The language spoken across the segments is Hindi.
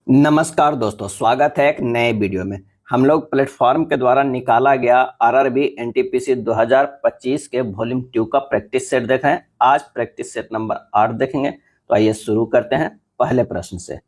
नमस्कार दोस्तों, स्वागत है एक नए वीडियो में। हम लोग प्लेटफॉर्म के द्वारा निकाला गया आरआरबी एनटीपीसी 2025 के वॉल्यूम 2 का प्रैक्टिस सेट देख रहे हैं। आज प्रैक्टिस सेट नंबर 8 देखेंगे। तो आइए शुरू करते हैं पहले प्रश्न से।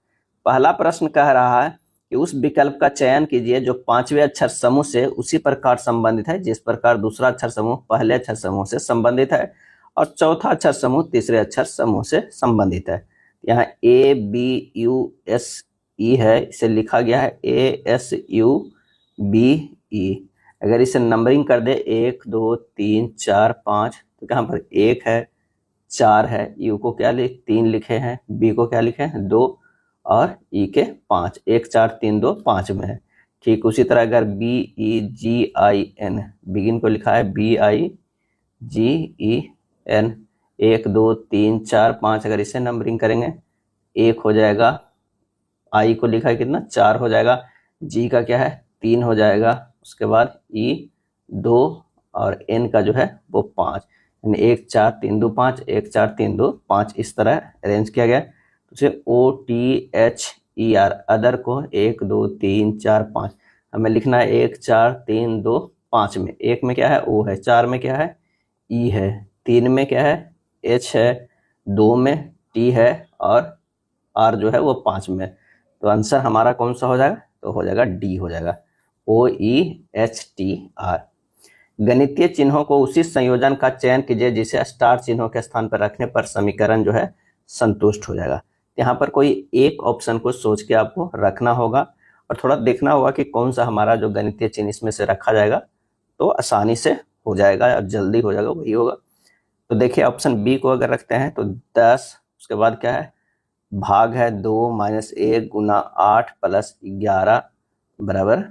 पहला प्रश्न कह रहा है कि उस विकल्प का चयन कीजिए जो पांचवें अक्षर समूह से उसी प्रकार संबंधित है जिस प्रकार दूसरा अक्षर समूह पहले अक्षर समूह से संबंधित है और चौथा अक्षर समूह तीसरे अक्षर समूह से संबंधित है। यहाँ A B U S E है, इसे लिखा गया है ASUBE। अगर इसे नंबरिंग कर दे 1 2 3 4 5 तो यहाँ पर 1 है, 4 है, यू को क्या 3 लिखे हैं, बी को क्या लिखे हैं 2 और ई के 5। 1 4 3 2 5 में है। ठीक उसी तरह अगर BEGIN बिगिन को लिखा है BIGEN 1 2 3 4 5, अगर इसे नंबरिंग करेंगे 1 हो जाएगा, आई को लिखा है कितना 4 हो जाएगा, जी का क्या है 3 हो जाएगा, उसके बाद ई 2 और एन का जो है वो 5, यानी 1 4 3 2 5 1 4 3 2 5 इस तरह अरेंज किया गया। तो उसे OTHER अदर को 1 2 3 4 5 हमें लिखना है 1 4 3 2 5 में। 1 में क्या है O है, 4 में क्या है ई है, 3 में क्या है H है, 2 में T है और R जो है वो 5 में। तो आंसर हमारा कौन सा हो जाएगा, तो हो जाएगा डी हो जाएगा, OEHTR। गणितीय चिन्हों को उसी संयोजन का चयन कीजिए जिसे स्टार चिन्हों के स्थान पर रखने पर समीकरण जो है संतुष्ट हो जाएगा। यहाँ पर कोई एक ऑप्शन को सोच के आपको रखना होगा और थोड़ा देखना होगा कि कौन सा हमारा जो गणितीय चिन्ह इसमें से रखा जाएगा तो आसानी से हो जाएगा और जल्दी हो जाएगा, वही होगा। तो देखिए ऑप्शन बी को अगर रखते हैं तो 10, उसके बाद क्या है भाग है 2 - 1 गुना 8 + 11 बराबर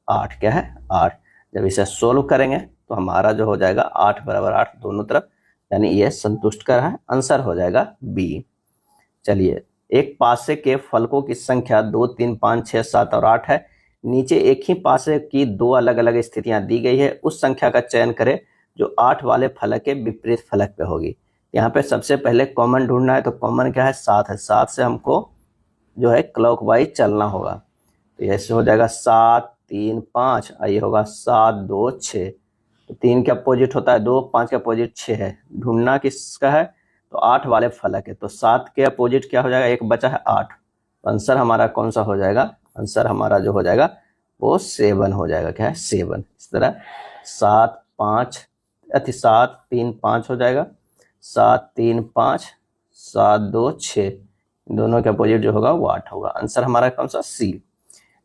8, क्या है 8। जब इसे सोल्व करेंगे तो हमारा जो हो जाएगा 8 बराबर 8 दोनों तरफ, यानी ये संतुष्ट कर रहा है, आंसर हो जाएगा बी। चलिए, एक पासे के फलकों की संख्या 2 3 5 6 7 और 8 है। नीचे एक ही पासे की दो अलग अलग स्थितियां दी गई है, उस संख्या का चयन करें जो 8 वाले फलक के विपरीत फलक पे होगी। यहाँ पे सबसे पहले कॉमन ढूंढना है, तो कॉमन क्या है 7 है, 7 से हमको जो है क्लॉकवाइज चलना होगा। तो ऐसे हो जाएगा 7 3 5, ये होगा 7 2 6। तो 3 के अपोजिट होता है 2, 5 के अपोजिट 6 है। ढूंढना किसका है, तो 8 वाले फलक है, तो 7 के अपोजिट क्या हो जाएगा, एक बचा है 8। तो आंसर हमारा कौन सा हो जाएगा, आंसर हमारा जो हो जाएगा वो 7 हो जाएगा, क्या है 7। इस तरह 7 3 5 हो जाएगा, 7 3 5 7 2 6, दोनों के अपोजिट जो होगा वो 8 होगा। आंसर हमारा कौन सा सी।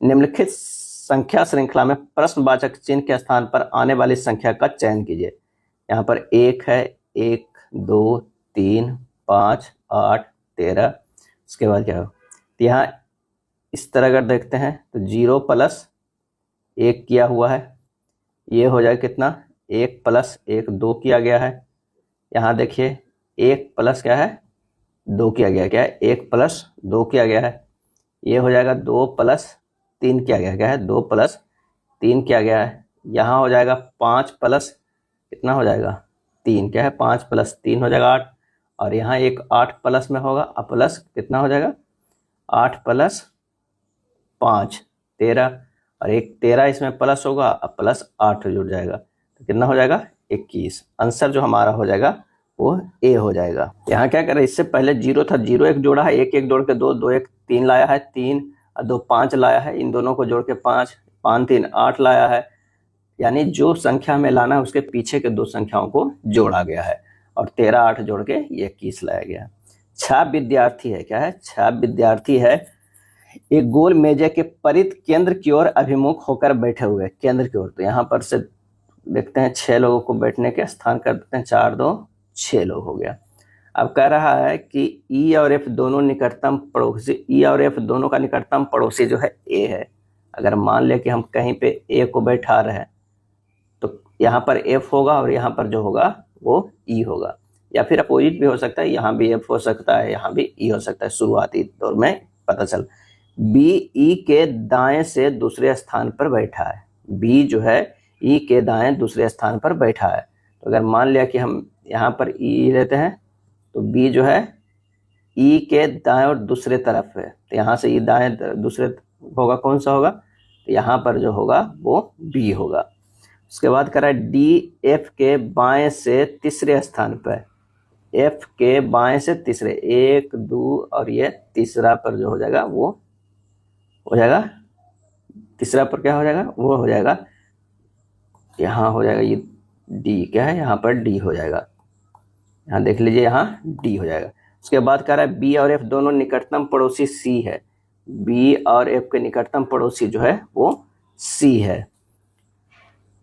निम्नलिखित संख्या श्रृंखला में प्रश्नवाचक चिन्ह के स्थान पर आने वाली संख्या का चयन कीजिए। यहाँ पर 1 है, 1 2 3 5 8 13, उसके बाद क्या हो, तो यहाँ इस तरह अगर देखते हैं तो 0 + 1 किया हुआ है, ये हो जाएगा कितना 1 + 1 2 किया गया है। यहाँ देखिए 1 + क्या है 2 किया गया, क्या है 1 + 2 किया गया है। ये हो जाएगा 2 + 3 किया गया, क्या है 2 + 3 किया गया है। यहाँ हो जाएगा 5 + कितना हो जाएगा 3, क्या है 5 + 3 हो जाएगा 8, और यहाँ एक 8 प्लस में होगा, प्लस कितना हो जाएगा 8 + 5 13, और एक 13 इसमें प्लस होगा, प्लस 8 जुड़ जाएगा, तो कितना हो जाएगा 21। आंसर जो हमारा हो जाएगा वो ए हो जाएगा। यहाँ क्या करें, इससे पहले 0 था, 0 1 जोड़ा है, 1 1 जोड़ के 2 2 1 3 लाया है, 3 और 2 5 लाया है, इन दोनों को जोड़ के 5 5 3 8 लाया है। यानी जो संख्या में लाना है उसके पीछे के दो संख्याओं को जोड़ा गया है, और 13 8 जोड़ के ये 21 लाया गया। 6 विद्यार्थी है, क्या है 6 विद्यार्थी है, एक गोल मेजे के परित केंद्र की ओर अभिमुख होकर बैठे हुए, केंद्र की ओर। तो यहाँ पर से देखते हैं 6 लोगों को बैठने के स्थान कर देते हैं, 4 2 6 लोग हो गया। अब कह रहा है कि ई और एफ दोनों निकटतम पड़ोसी, ई और एफ दोनों का निकटतम पड़ोसी जो है ए है। अगर मान ले कि हम कहीं पे ए को बैठा रहे हैं तो यहाँ पर एफ होगा और यहाँ पर जो होगा वो ई होगा, या फिर अपोजिट भी हो सकता है, यहाँ भी एफ हो सकता है, यहाँ भी ई हो सकता है। शुरुआती दौर में पता चल बी ई के दाएं से दूसरे स्थान पर बैठा है, बी जो है ई के दाएं दूसरे स्थान पर बैठा है। तो अगर मान लिया कि हम यहाँ पर ई लेते हैं तो बी जो है ई के दाएं और दूसरे तरफ है, तो यहाँ से ई दाएं दूसरे होगा, कौन सा होगा, तो यहाँ पर जो होगा वो बी होगा। उसके बाद कह रहा है डी एफ के बाएं से तीसरे स्थान पर, एफ के बाएं से तीसरे, 1 2 और ये तीसरा पर जो हो जाएगा वो हो जाएगा, तीसरा पर क्या हो जाएगा, वो हो जाएगा, यहाँ हो जाएगा ये डी, क्या है यहाँ पर डी हो जाएगा, यहाँ देख लीजिए यहाँ डी हो जाएगा। उसके बाद कह रहा है बी और एफ दोनों निकटतम पड़ोसी सी है, बी और एफ के निकटतम पड़ोसी जो है वो सी है।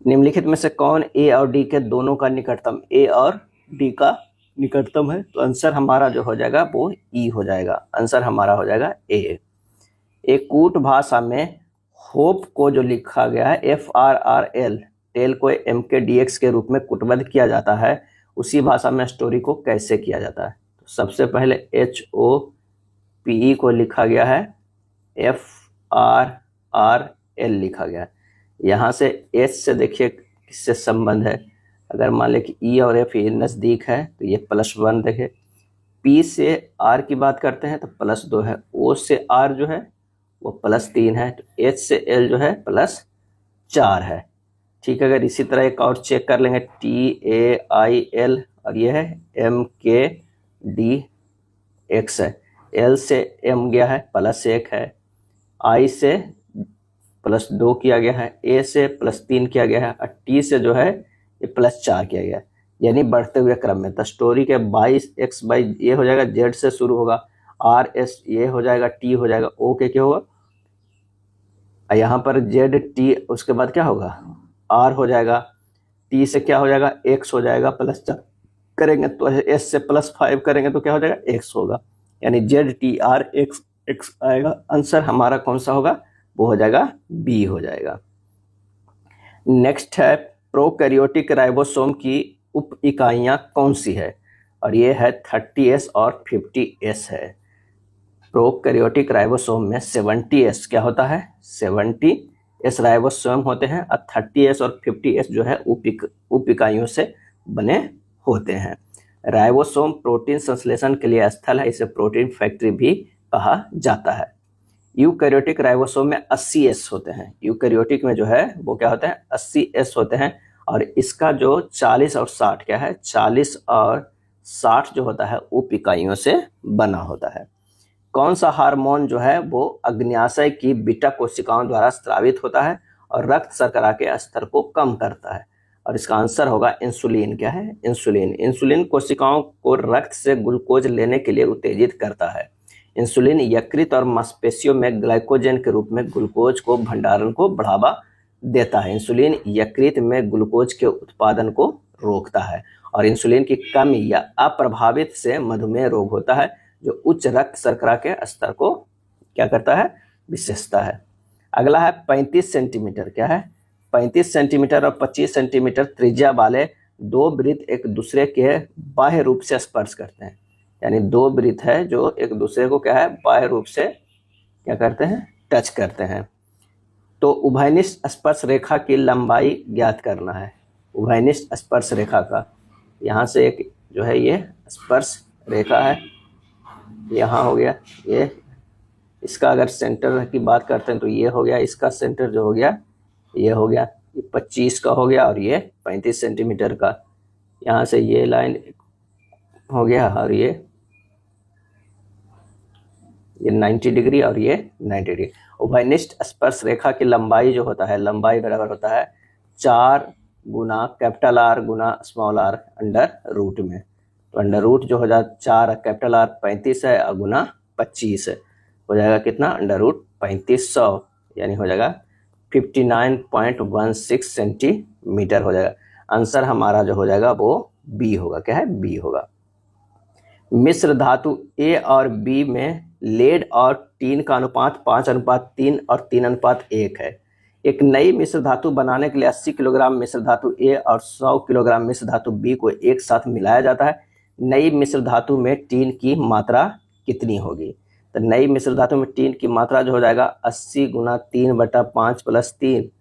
निम्नलिखित में से कौन ए और डी के दोनों का निकटतम, ए और डी का निकटतम है, तो आंसर हमारा जो हो जाएगा वो ई हो जाएगा, आंसर हमारा हो जाएगा ए। एक कूट भाषा में होप को जो लिखा गया है FRRL, टेल को एम के DX के रूप में कूटबद्ध किया जाता है, उसी भाषा में स्टोरी को कैसे किया जाता है, तो सबसे पहले HOPE को लिखा गया है FRRL लिखा गया है। यहाँ से H से देखिए किससे संबंध है, अगर मान लें कि E और F ये नज़दीक है तो ये +1 देखे, P से R की बात करते हैं तो +2 है, O से R जो है वो +3 है, तो H से L जो है +4 है। ठीक है, अगर इसी तरह एक और चेक कर लेंगे TAIL और ये है MKDX है, L से M गया है +1 है, I से +2 किया गया है, A से +3 किया गया है और T से जो है ये +4 किया गया है, यानी बढ़ते हुए क्रम में। तो स्टोरी के 22x ये हो जाएगा, Z से शुरू होगा, RS ये हो जाएगा, T हो जाएगा, O के क्या होगा, यहाँ पर ZT, उसके बाद क्या होगा R हो जाएगा, T से क्या हो जाएगा X हो जाएगा, +4 करेंगे तो S से +5 करेंगे तो क्या हो जाएगा X होगा, यानी ZTRX आएगा। आंसर हमारा कौन सा होगा, वो हो जाएगा बी हो जाएगा। नेक्स्ट है प्रोकैरियोटिक राइबोसोम की उप इकाइयाँ कौन सी है, और ये है 30S और 50S है। प्रोकैरियोटिक राइबोसोम में 70S क्या होता है, 70S राइबोसोम होते हैं और 30S और 50S जो है उप इकाइयों से बने होते हैं। राइबोसोम प्रोटीन संश्लेषण के लिए स्थल है, इसे प्रोटीन फैक्ट्री भी कहा जाता है। यूकैरियोटिक राइबोसोम में 80S होते हैं, यूकैरियोटिक में जो है वो क्या होते हैं 80S होते हैं, और इसका जो 40 और 60 क्या है, 40 और 60 जो होता है उप इकाइयों से बना होता है। कौन सा हार्मोन जो है वो अग्न्याशय की बीटा कोशिकाओं द्वारा स्रावित होता है और रक्त शर्करा के स्तर को कम करता है, और इसका आंसर होगा इंसुलिन। क्या है, इंसुलिन। इंसुलिन कोशिकाओं को रक्त से ग्लूकोज लेने के लिए उत्तेजित करता है। इंसुलिन यकृत और मांसपेशियों में ग्लाइकोजन के रूप में ग्लूकोज को भंडारण को बढ़ावा देता है। इंसुलिन यकृत में ग्लूकोज के उत्पादन को रोकता है, और इंसुलिन की कमी या अप्रभावित से मधुमेह रोग होता है, जो उच्च रक्त शर्करा के स्तर को क्या करता है, विशेषता है। अगला है 35 सेंटीमीटर। क्या है, 35 सेंटीमीटर और 25 सेंटीमीटर त्रिज्या वाले दो वृत्त एक दूसरे के बाह्य रूप से स्पर्श करते हैं, यानी दो वृत्त है जो एक दूसरे को क्या है बाह्य रूप से क्या करते हैं, टच करते हैं। तो उभयनिष्ठ स्पर्श रेखा की लंबाई ज्ञात करना है। उभयनिष्ठ स्पर्श रेखा का, यहाँ से एक जो है ये स्पर्श रेखा है, यहाँ हो गया ये, इसका अगर सेंटर की बात करते हैं तो ये हो गया, इसका सेंटर जो हो गया ये हो गया, ये 25 का हो गया और ये 35 सेंटीमीटर का, यहाँ से ये लाइन हो गया और ये 90 डिग्री और ये 90 डिग्री। उभयनिष्ठ स्पर्श रेखा की लंबाई जो होता है, लंबाई बराबर होता है 4 गुना R गुना r अंडर रूट में। तो अंडर रूट जो हो जाता 4 R 35 है और गुना 25 है, हो जाएगा कितना, अंडर रूट 3500, यानी हो जाएगा 59.16 सेंटीमीटर हो जाएगा। आंसर हमारा जो हो जाएगा वो बी होगा। क्या है, बी होगा। मिश्र धातु ए और बी में लेड और टीन का अनुपात 5:3 और 3:1 है। एक नई मिश्र धातु बनाने के लिए 80 किलोग्राम मिश्र धातु ए और 100 किलोग्राम मिश्र धातु बी को एक साथ मिलाया जाता है। नई मिश्र धातु में टीन की मात्रा कितनी होगी? तो नई मिश्र धातु में टीन की मात्रा जो हो जाएगा 80 गुना 3/5 + 3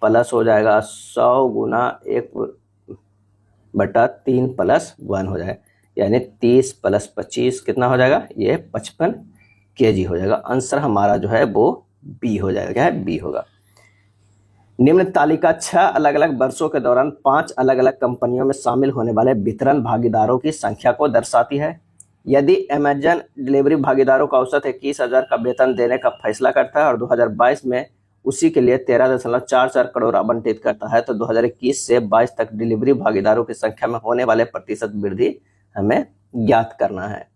प्लस हो जाएगा 100 गुना 1/3 + 1 हो जाएगा। यानी 30 + 25 कितना हो जाएगा, ये 55 kg हो जाएगा। आंसर हमारा जो है वो बी हो जाएगा। क्या है, बी होगा। निम्न तालिका 6 अलग अलग वर्षों के दौरान 5 अलग अलग कंपनियों में शामिल होने वाले वितरण भागीदारों की संख्या को दर्शाती है। यदि अमेजन डिलीवरी भागीदारों का औसत 21,000 का वेतन देने का फैसला करता है और 2022 में उसी के लिए 13.44 करोड़ आवंटित करता है, तो 2021 से 22 तक डिलीवरी भागीदारों की संख्या में होने वाले प्रतिशत वृद्धि हमें ज्ञात करना है।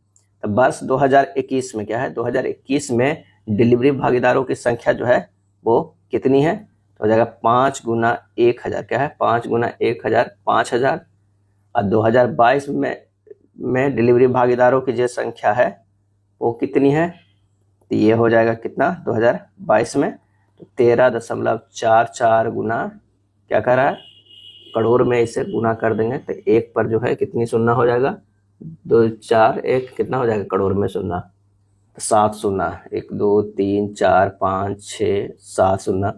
तो वर्ष 2021 में क्या है, 2021 में डिलीवरी भागीदारों की संख्या जो है वो कितनी है, तो हो जाएगा 5 × 1,000। क्या है, 5 × 1,000 5,000। और 2022 में डिलीवरी भागीदारों की जो संख्या है वो कितनी है, तो ये हो जाएगा कितना 2022 में, तो 13.44 गुना क्या कर रहा है, करोड़ में इसे गुना कर देंगे तो एक पर जो है कितनी शून्य हो जाएगा, 2 4 1 कितना हो जाएगा करोड़ में शून्य, 7 शून्य, 1 2 3 4 5 6 7 शून्य।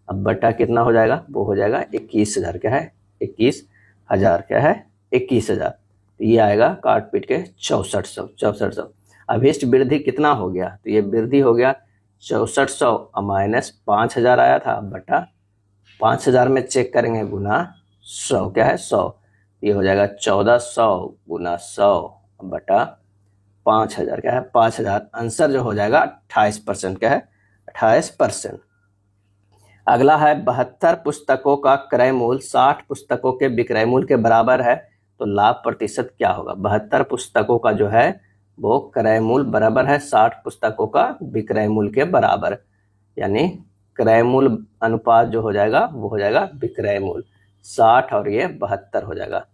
अब बटा कितना हो जाएगा, वो हो जाएगा 21,000। क्या है, 21,000। क्या है, 21,000। तो ये आएगा काट पीट के 6400। अभिष्ट वृद्धि कितना हो गया, तो ये वृद्धि हो गया 6400 माइनस 5,000 आया था बटा 5,000 में चेक करेंगे गुना 100। क्या है, 100। ये हो जाएगा 1400 गुना 100 बटा 5,000। क्या है, 5,000। आंसर जो हो जाएगा 28%। क्या है, 28%। अगला है 72 पुस्तकों का क्रय मूल्य 60 पुस्तकों के विक्रय मूल्य के बराबर है, तो लाभ प्रतिशत क्या होगा। 72 पुस्तकों का जो है वो क्रय मूल्य बराबर है 60 पुस्तकों का विक्रय मूल्य के बराबर, यानी क्रय मूल्य अनुपात जो हो जाएगा वो हो जाएगा विक्रय मूल्य। 60 और ये 72 हो जाएगा।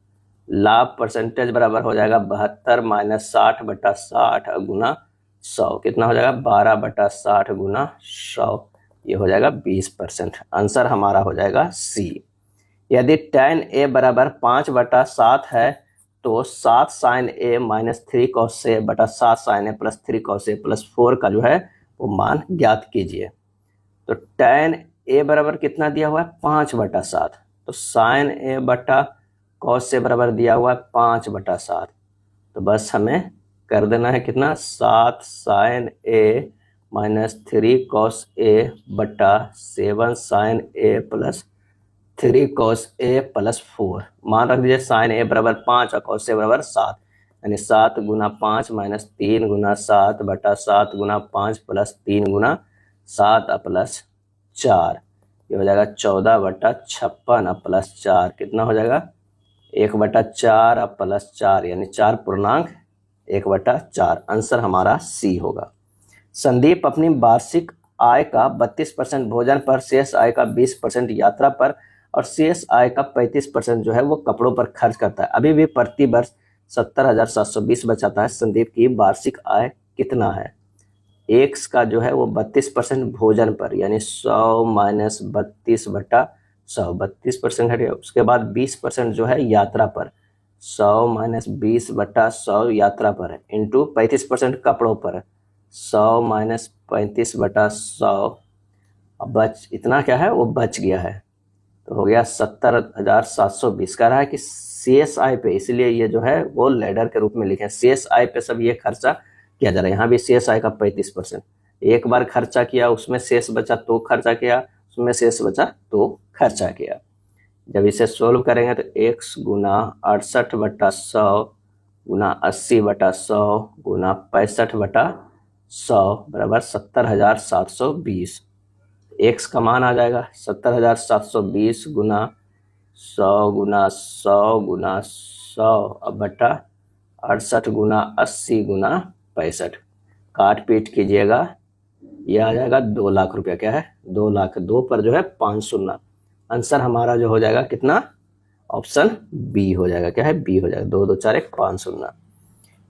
लाभ परसेंटेज बराबर हो जाएगा 72 माइनस 60 बटा 60 गुना 100 कितना हो जाएगा 12 बटा 60 गुना 100, ये हो जाएगा 20%। आंसर हमारा हो जाएगा सी। यदि tan a बराबर 5 बटा 7 है तो 7 sin a minus 3 cos a बटा 7 sin a plus 3 cos a plus 4 का जो है वो मान ज्ञात कीजिए। तो tan a बराबर कितना दिया हुआ है 5 बटा 7, तो sin a बटा cos a बराबर दिया हुआ है 5 बटा 7, तो बस हमें कर देना है कितना 7 sin a minus 3 cos a बटा 7 sin a plus 3 cos a plus 4। मान रख दीजिए sin a बराबर 5 और cos a बराबर 7, यानी 7 गुना 5 माइनस 3 गुना 7 बटा 7 गुना 5 प्लस 3 गुना 7 प्लस 4, ये हो जाएगा 14 बटा 56 प्लस 4 कितना हो जाएगा 1 बटा 4 प्लस 4, यानी 4 पूर्णांक 1 बटा 4। आंसर हमारा सी होगा। संदीप अपनी वार्षिक आय का 32% भोजन पर, शेष आय का 20% यात्रा पर और शेष आय का 35% जो है वो कपड़ों पर खर्च करता है। अभी भी प्रति वर्ष 70,720 बचाता है। संदीप की वार्षिक आय कितना है। एक्स का जो है वो 32% भोजन पर, यानी 100 माइनस 32 बटा 100, 32% हटिए। उसके बाद 20% जो है यात्रा पर, 100 माइनस 20 बटा 100 यात्रा पर है, इंटू 35% कपड़ों पर, 100 माइनस 35 बटा 100, बच इतना क्या है वो बच गया है, तो हो गया 70,720। कह रहा है कि शेष आय पे, इसलिए ये जो है वो लेडर के रूप में लिखे, शेष आय पे सब ये खर्चा किया जा रहा है। यहाँ भी शेष आय का 35%, एक बार खर्चा किया उसमें शेष बचा तो खर्चा किया, उसमें शेष बचा तो खर्चा किया। जब इसे सोल्व करेंगे तो x गुना 68 बटा 100 गुना 80 बटा 100 गुना 65 बटा 100 बराबर 70,720। x का मान आ जाएगा 70,720 गुना 100 गुना 100 गुना 100 बटा 68 गुना 80 गुना 65, काट पीट कीजिएगा, यह आ जाएगा 2 लाख रुपया। क्या है 2 लाख, 2 पर जो है 5 शून्य। आंसर हमारा जो हो जाएगा कितना, ऑप्शन बी हो जाएगा। क्या है, बी हो जाएगा। 2 2 4 1 5 शून्य।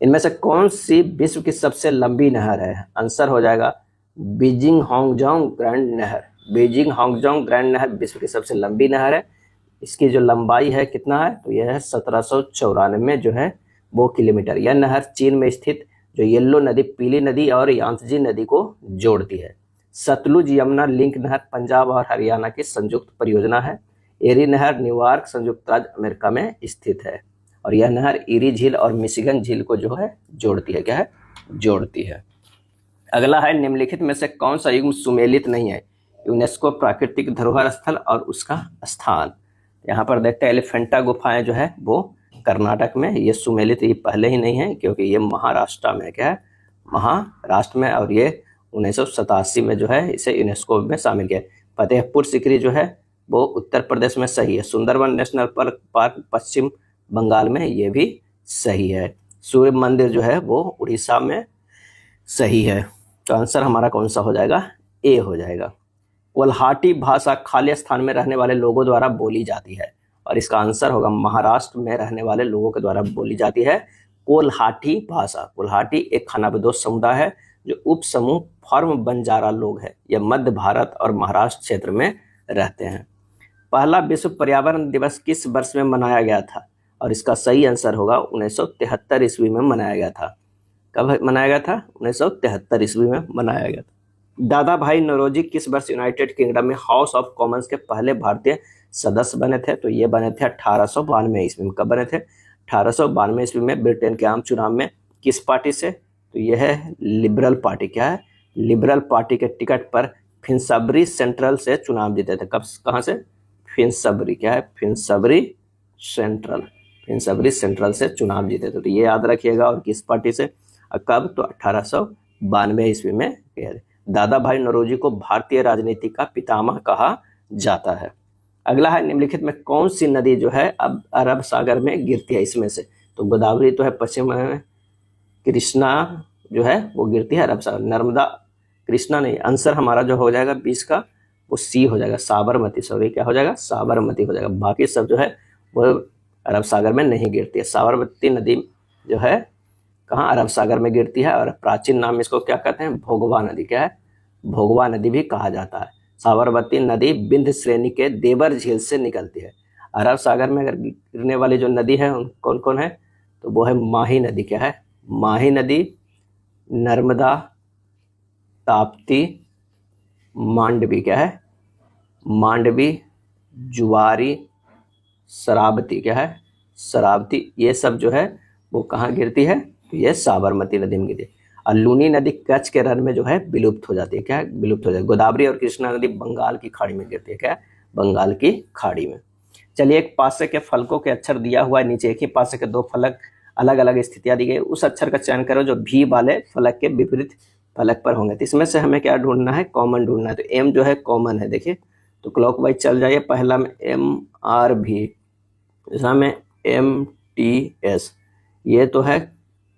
इनमें से कौन सी विश्व की सबसे लंबी नहर है। आंसर हो जाएगा बीजिंग हांगजोंग ग्रैंड नहर। बीजिंग हांगजोंग ग्रैंड नहर विश्व की सबसे लंबी नहर है। इसकी जो लंबाई है कितना है, तो यह है 1794 जो है वो किलोमीटर। यह नहर चीन में स्थित जो येलो नदी, पीली नदी और यांत्जी नदी को जोड़ती है। सतलुज यमुना लिंक नहर पंजाब और हरियाणा की संयुक्त परियोजना है। एरी नहर न्यूयॉर्क संयुक्त राज्य अमेरिका में स्थित है। और यह नहर ईरी झील और मिशिगन झील को जो है जोड़ती है, क्या है, जोड़ती है। अगला है निम्नलिखित में से कौन सा युग्म सुमेलित नहीं है? यूनेस्को प्राकृतिक धरोहर स्थल और उसका स्थान। यहाँ पर देखते हैं एलिफेंटा गुफाएं जो है वो कर्नाटक में, ये सुमेलित ये पहले ही नहीं है क्योंकि ये महाराष्ट्र में, क्या है, महाराष्ट्र में, और ये 1987 में जो है इसे यूनेस्को में शामिल किया। फतेहपुर सिकरी जो है वो उत्तर प्रदेश में सही है। सुंदरवन नेशनल पार्क पश्चिम बंगाल में, ये भी सही है। सूर्य मंदिर जो है वो उड़ीसा में सही है। तो आंसर हमारा कौन सा हो जाएगा? ए हो जाएगा। कोल्हाटी भाषा खाली स्थान में रहने वाले लोगों द्वारा बोली जाती है, और इसका आंसर होगा महाराष्ट्र में रहने वाले लोगों के द्वारा बोली जाती है कोल्हाटी भाषा। कोल्हाटी एक खानाबदोश समुदाय है जो उप समूह फॉर्म बंजारा लोग है। यह मध्य भारत और महाराष्ट्र क्षेत्र में रहते हैं। पहला विश्व पर्यावरण दिवस किस वर्ष में मनाया गया था? और इसका सही आंसर होगा 1973 ईस्वी में मनाया गया था। कब मनाया गया था? 1973 ईस्वी में मनाया गया था। दादा भाई नौरोजी किस वर्ष यूनाइटेड किंगडम में हाउस ऑफ कॉमन्स के पहले भारतीय सदस्य बने थे? तो ये बने थे 1892 ईस्वी में। कब बने थे? 1892 ईस्वी में। ब्रिटेन के आम चुनाव में किस पार्टी से? तो यह है लिबरल पार्टी। क्या है? लिबरल पार्टी के टिकट पर फिंसबरी सेंट्रल से चुनाव जीते थे। कब, कहाँ से? फिंसबरी, क्या है, फिंसबरी सेंट्रल, फिंसबरी सेंट्रल से चुनाव जीते थे। तो ये याद रखिएगा। और किस पार्टी से, कब? तो 1892 ईस्वी में। दादा भाई नौरोजी को भारतीय राजनीति का पितामह कहा जाता है। अगला है निम्नलिखित में कौन सी नदी जो है अब अरब सागर में गिरती है इसमें से? तो गोदावरी तो है पश्चिम में, कृष्णा जो है वो गिरती है अरब सागर, नर्मदा, कृष्णा नहीं। आंसर हमारा जो हो जाएगा 20 का वो सी हो जाएगा, साबरमती। सॉरी, क्या हो जाएगा? साबरमती हो जाएगा। बाकी सब जो है वो अरब सागर में नहीं गिरती है। साबरमती नदी जो है कहाँ? अरब सागर में गिरती है। और प्राचीन नाम इसको क्या कहते हैं? भोगवा नदी। क्या है? भोगवा नदी भी कहा जाता है। साबरमती नदी विंध्य श्रेणी के देवर झील से निकलती है। अरब सागर में अगर गिरने वाली जो नदी है कौन कौन है? तो वो है माही नदी। क्या है? माही नदी, नर्मदा, ताप्ती, मांडवी। क्या है? मांडवी, जुवारी, शरावती। क्या है? शरावती। ये सब जो है वो कहाँ गिरती है? तो ये साबरमती नदी में गिरती है। और लूनी नदी कच्छ के रण में जो है विलुप्त हो जाती है। क्या है? विलुप्त हो जाती है। गोदावरी और कृष्णा नदी बंगाल की खाड़ी में गिरती है। क्या है? बंगाल की खाड़ी में। चलिए, एक पासे के फलकों के अक्षर दिया हुआ है, नीचे एक ही पासे के दो फलक अलग अलग स्थितियां दी गई, उस अक्षर का चयन करो जो भी वाले फलक के विपरीत फलक पर होंगे। तो इसमें से हमें क्या ढूंढना है? कॉमन ढूंढना है। तो एम जो है कॉमन है, देखिए, तो क्लॉकवाइज चल जाइए। पहला में एम आर भी, दूसरा में एम टी एस, ये तो है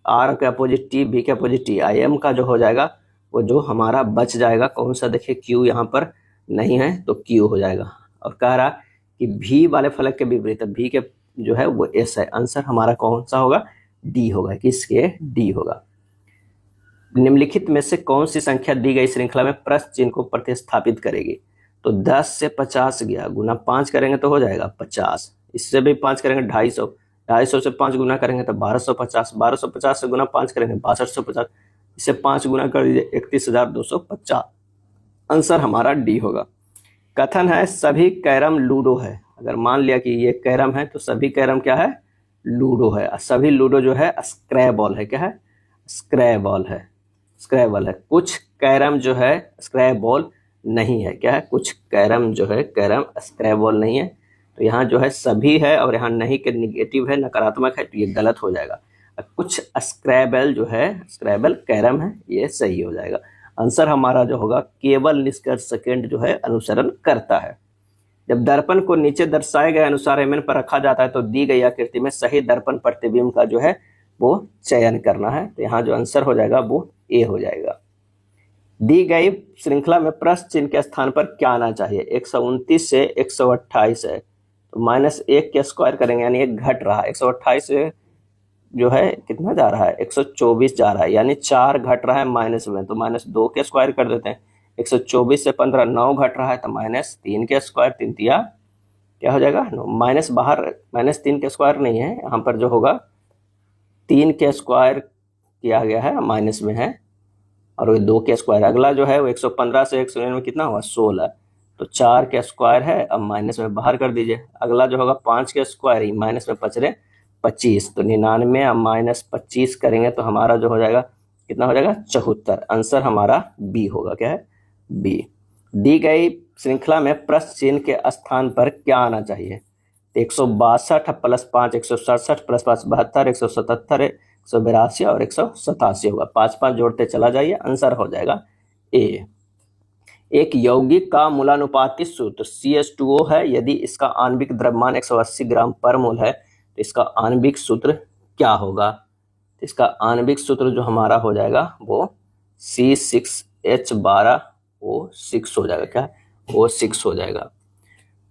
आर के अपोजिट टी, बी के अपोजिट टी। आई एम का जो हो जाएगा वो जो हमारा बच जाएगा कौन सा? देखिए क्यू यहाँ पर नहीं है तो क्यू हो जाएगा। और कह रहा कि भी वाले फलक के विपरीत, भी के जो है वो एस है। आंसर हमारा कौन सा होगा? डी होगा। किसके? डी होगा। निम्नलिखित में से कौन सी संख्या दी गई श्रृंखला में प्रश्न चिन्ह को प्रतिस्थापित करेगी? तो 10 से 50 गया, गुना 5 करेंगे तो हो जाएगा 50। इससे भी 5 करेंगे 250, 250 से 5 गुना करेंगे तो 1250, 1250 से गुना 5 करेंगे 6250, इससे 5 गुना कर दीजिए 31,250। आंसर हमारा डी होगा। कथन है सभी कैरम लूडो है। अगर मान लिया कि ये कैरम है तो सभी कैरम क्या है? लूडो है। सभी लूडो जो है स्क्रैबॉल है। क्या है? स्क्रैबॉल है, स्क्रैबॉल है। कुछ कैरम जो है स्क्रैबॉल नहीं है। क्या है? कुछ कैरम जो है कैरम स्क्रैबॉल नहीं है। तो यहाँ जो है सभी है और यहाँ नहीं के निगेटिव है, नकारात्मक है, तो ये गलत हो जाएगा। कुछ स्क्रैबल जो है स्क्रैबल कैरम है, ये सही हो जाएगा। आंसर हमारा जो होगा केवल निष्कर्ष सेकंड जो है अनुसरण करता है। जब दर्पण को नीचे दर्शाए गए अनुसार एमएन पर रखा जाता है तो दी गई आकृति में सही दर्पण प्रतिबिंब का जो है वो चयन करना है। तो यहाँ जो आंसर हो जाएगा वो ए हो जाएगा। दी गई श्रृंखला में प्रश्न चिन्ह के स्थान पर क्या आना चाहिए? 129 से 128 है तो -1 के स्क्वायर करेंगे, यानी एक घट रहा है। 128 से जो है कितना जा रहा है? 124 जा रहा है, यानी 4 घट रहा है माइनस में, तो -2 के स्क्वायर कर देते हैं। 124 से 15 9 घट रहा है तो -3 के स्क्वायर, 3 तिया क्या हो जाएगा? 9। माइनस बाहर, -3 के स्क्वायर नहीं है यहाँ पर, जो होगा 3 के स्क्वायर किया गया है, माइनस में है, और वो 2 के स्क्वायर। अगला जो है वो 115 से 199 में कितना हुआ? 16, तो 4 के स्क्वायर है, अब माइनस में बाहर कर दीजिए। अगला जो होगा 5 के स्क्वायर ही, माइनस में बच रहे 25, तो 99 अब -25 करेंगे तो हमारा जो हो जाएगा कितना हो जाएगा 74। आंसर हमारा बी होगा, क्या है बी। दी गई श्रृंखला में प्रश्न चिन्ह के स्थान पर क्या आना चाहिए? 162 प्लस 5 167 प्लस 5 72 177 182 और 187 होगा। 5 जोड़ते चला जाइए, आंसर हो जाएगा ए। एक यौगिक का मूलानुपाती सूत्र CH2O है। यदि इसका आणविक द्रव्यमान 180 ग्राम पर मोल है तो इसका आणविक सूत्र क्या होगा? इसका आणविक सूत्र जो हमारा हो जाएगा वो C6H12O6 हो जाएगा, क्या O6 हो जाएगा।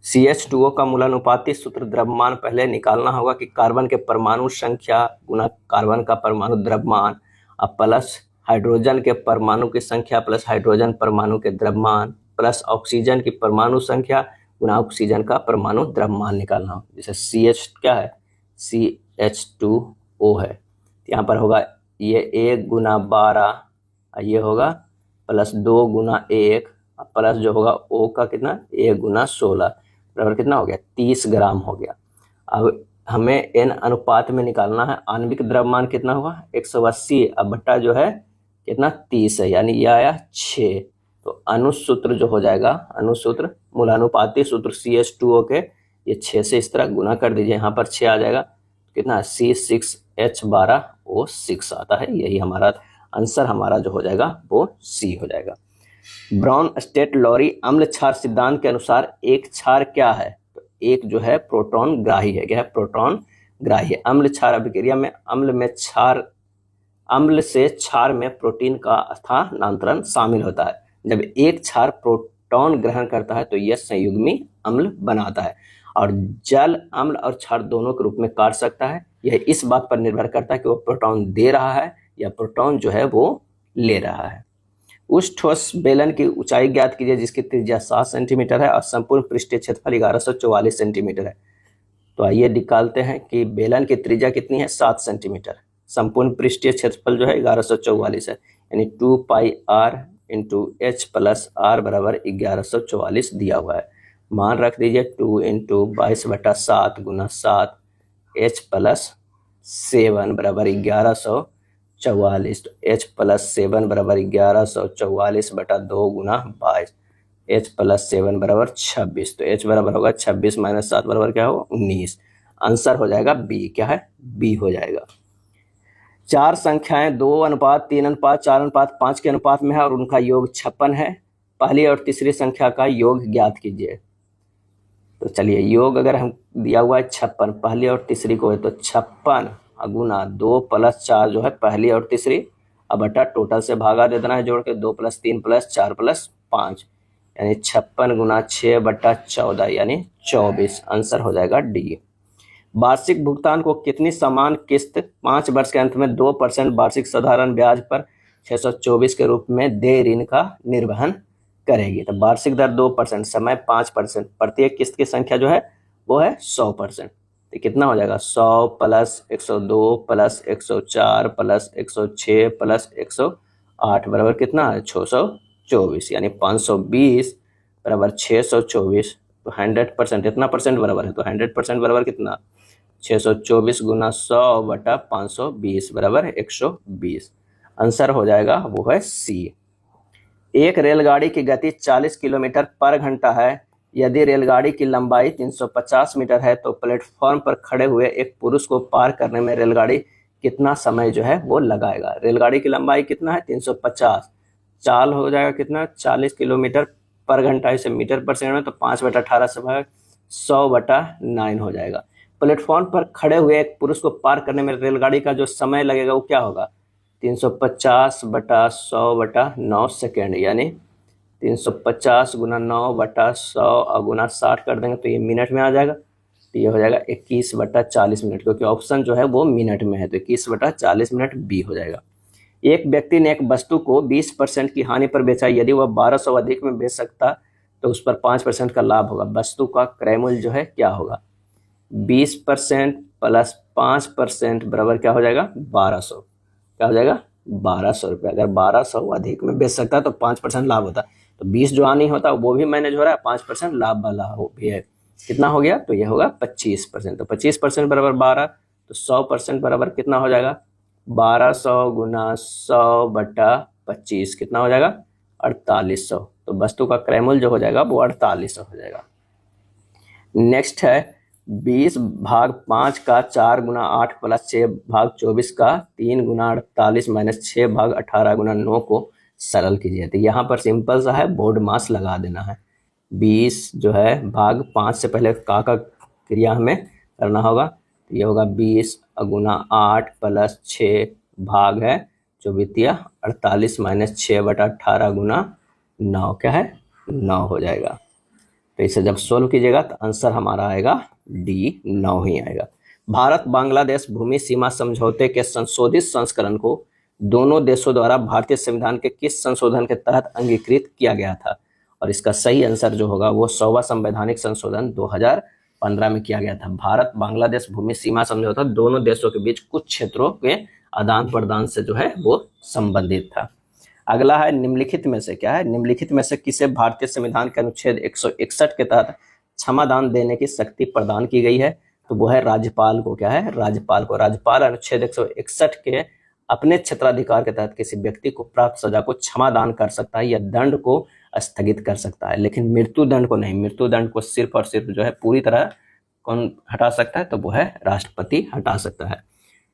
CH2O का मूलानुपाती सूत्र द्रव्यमान पहले निकालना होगा कि कार्बन के परमाणु संख्या गुना कार्बन का परमाणु द्रव्यमान अब प्लस हाइड्रोजन के परमाणु की संख्या प्लस हाइड्रोजन परमाणु के द्रव्यमान प्लस ऑक्सीजन की परमाणु संख्या गुना ऑक्सीजन का परमाणु द्रव्यमान निकालना हो। जैसे CH क्या है CH2O है, यहाँ पर होगा ये 1 गुना 12, ये होगा प्लस 2 गुना 1 प्लस जो होगा O का कितना 1 गुना 16 बराबर कितना हो गया 30 ग्राम हो गया। अब हमें n अनुपात में निकालना है। आणविक द्रव्यमान कितना हुआ 180 अब बट्टा जो है कितना 30 है, यानी यह आया 6। तो अनुसूत्र जो हो जाएगा अनुसूत्र मूलानुपाती सूत्र CH2O के ये 6 से इस तरह गुना कर दीजिए, यहाँ पर 6 आ जाएगा कितना C6H12O6 आता है। यही हमारा आंसर हमारा जो हो जाएगा वो C हो जाएगा। ब्राउन स्टेट लॉरी अम्ल क्षार सिद्धांत के अनुसार एक क्षार क्या है? तो एक जो है प्रोटॉन ग्राही है, क्या है प्रोटॉन ग्राही है। अम्ल क्षार अभिक्रिया में अम्ल से क्षार में प्रोटीन का स्थानांतरण शामिल होता है। जब एक क्षार प्रोटॉन ग्रहण करता है तो यह संयुग्मी अम्ल बनाता है और जल अम्ल और क्षार दोनों के रूप में काट सकता है। यह इस बात पर निर्भर करता है कि वो प्रोटॉन दे रहा है या प्रोटॉन जो है वो ले रहा है। उस ठोस बेलन की ऊंचाई ज्ञात कीजिए जिसकी त्रिज्या 7 सेंटीमीटर है और संपूर्ण पृष्ठीय क्षेत्रफल 1144 सेंटीमीटर है। तो आइए निकालते हैं कि बेलन की त्रिज्या कितनी है 7 सेंटीमीटर, संपूर्ण पृष्ठीय क्षेत्रफल जो है 1144 है, यानी 2 पाई r into H plus R बराबर 1144 दिया हुआ है। मान रख दीजिए 2 इंटू 22/7 गुना 7 H प्लस 7 बराबर 1144, तो H प्लस 7 बराबर 1144/2 गुना 22, H प्लस 7 बराबर 26, तो H बराबर होगा 26 माइनस 7 बराबर क्या होगा 19। आंसर हो जाएगा बी, क्या है बी हो जाएगा। चार संख्याएं 2:3:4:5 के अनुपात में है और उनका योग 56 है। पहली और तीसरी संख्या का योग ज्ञात कीजिए। तो चलिए योग अगर हम दिया हुआ है 56, पहली और तीसरी को है तो 56 गुना 2 प्लस 4 जो है पहली और तीसरी, अब बटा टोटल से भागा दे देना है जोड़ के 2 प्लस 3 प्लस 4 प्लस 5, यानी 56 गुना 6/14 यानी 24। आंसर हो जाएगा डी। वार्षिक भुगतान को कितनी समान किस्त 5 वर्ष के अंत में 2% वार्षिक साधारण ब्याज पर 624 के रूप में दे ऋण का निर्वहन करेगी? तो वार्षिक दर 2%, समय 5%, प्रत्येक किस्त की संख्या जो है वो है 100%। तो कितना हो जाएगा 100 प्लस 102 प्लस 104 प्लस 106 प्लस 108 बराबर कितना है 624, यानी 520 बराबर 624। तो 100% इतना परसेंट बराबर है, तो 100% बराबर कितना 624 गुना 100/520 बराबर 120। आंसर हो जाएगा वो है सी। एक रेलगाड़ी की गति 40 किलोमीटर पर घंटा है। यदि रेलगाड़ी की लंबाई 350 मीटर है तो प्लेटफॉर्म पर खड़े हुए एक पुरुष को पार करने में रेलगाड़ी कितना समय जो है वो लगाएगा? रेलगाड़ी की लंबाई कितना है 350, चाल हो जाएगा कितना 40 किलोमीटर पर घंटा, इसे मीटर पर सेकंड में तो 5/18 से भाग 100/9 हो जाएगा। प्लेटफॉर्म पर खड़े हुए एक पुरुष को पार करने में रेलगाड़ी का जो समय लगेगा वो क्या होगा 350/100/9 सेकेंड, यानी 350 गुना 9/100 गुना 60 कर देंगे तो ये मिनट में आ जाएगा। तो ये हो जाएगा 21/40 मिनट, क्योंकि ऑप्शन जो है वो मिनट में है, तो 21/40 मिनट बी हो जाएगा। एक व्यक्ति ने एक वस्तु को 20% की हानि पर बेचा। यदि वह 1200 अधिक में बेच सकता तो उस पर 5% का लाभ होगा। वस्तु का क्रय मूल्य जो है क्या होगा 20% प्लस 5% बराबर क्या हो जाएगा 1200, क्या हो जाएगा 1200 रुपये। अगर 1200 अधिक में बेच सकता है तो 5% लाभ होता, तो 20 जो हानि होता है वो भी मैनेज हो रहा है, 5% लाभ वाला हो भी है। कितना हो गया तो ये होगा 25%, तो 25% बराबर 12, तो 100% बराबर कितना हो जाएगा, 1200 गुना 100/25 कितना हो जाएगा, 4800। तो वस्तु का क्रय मूल्य जो हो जाएगा वो 4800 हो जाएगा। नेक्स्ट है 20/5 का 4 गुना 8 प्लस 6/24 का 3 गुना 48 माइनस 6/18 गुना 9 को सरल कीजिए। तो यहाँ पर सिंपल सा है, बोर्ड मास लगा देना है। 20 जो है भाग 5 से पहले का क्रिया हमें करना होगा, तो ये होगा 20 गुना 8 प्लस 6 भाग है 48 माइनस 6/18 गुना 9 क्या है, 9 हो जाएगा। तो इसे जब सोल्व कीजिएगा तो आंसर हमारा आएगा डी, 9 ही आएगा। भारत बांग्लादेश भूमि सीमा समझौते के संशोधित संस्करण को दोनों देशों द्वारा भारतीय संविधान के किस संशोधन के तहत अंगीकृत किया गया था? और इसका सही आंसर जो होगा वो 100वां संवैधानिक संशोधन 2015 में किया गया था। भारत बांग्लादेश भूमि सीमा समझौता दोनों देशों के बीच कुछ क्षेत्रों के आदान प्रदान से जो है वो संबंधित था। अगला है निम्नलिखित में से क्या है, निम्नलिखित में से किसे भारतीय संविधान के अनुच्छेद 161 के तहत क्षमादान देने की शक्ति प्रदान की गई है? तो वो है राज्यपाल को। क्या है, राज्यपाल को। राज्यपाल अनुच्छेद 161 के अपने क्षेत्राधिकार के तहत किसी व्यक्ति को प्राप्त सजा को क्षमादान कर सकता है या दंड को स्थगित कर सकता है, लेकिन मृत्यु दंड को नहीं। मृत्यु दंड को सिर्फ और सिर्फ जो है पूरी तरह कौन हटा सकता है? तो वो है राष्ट्रपति हटा सकता है।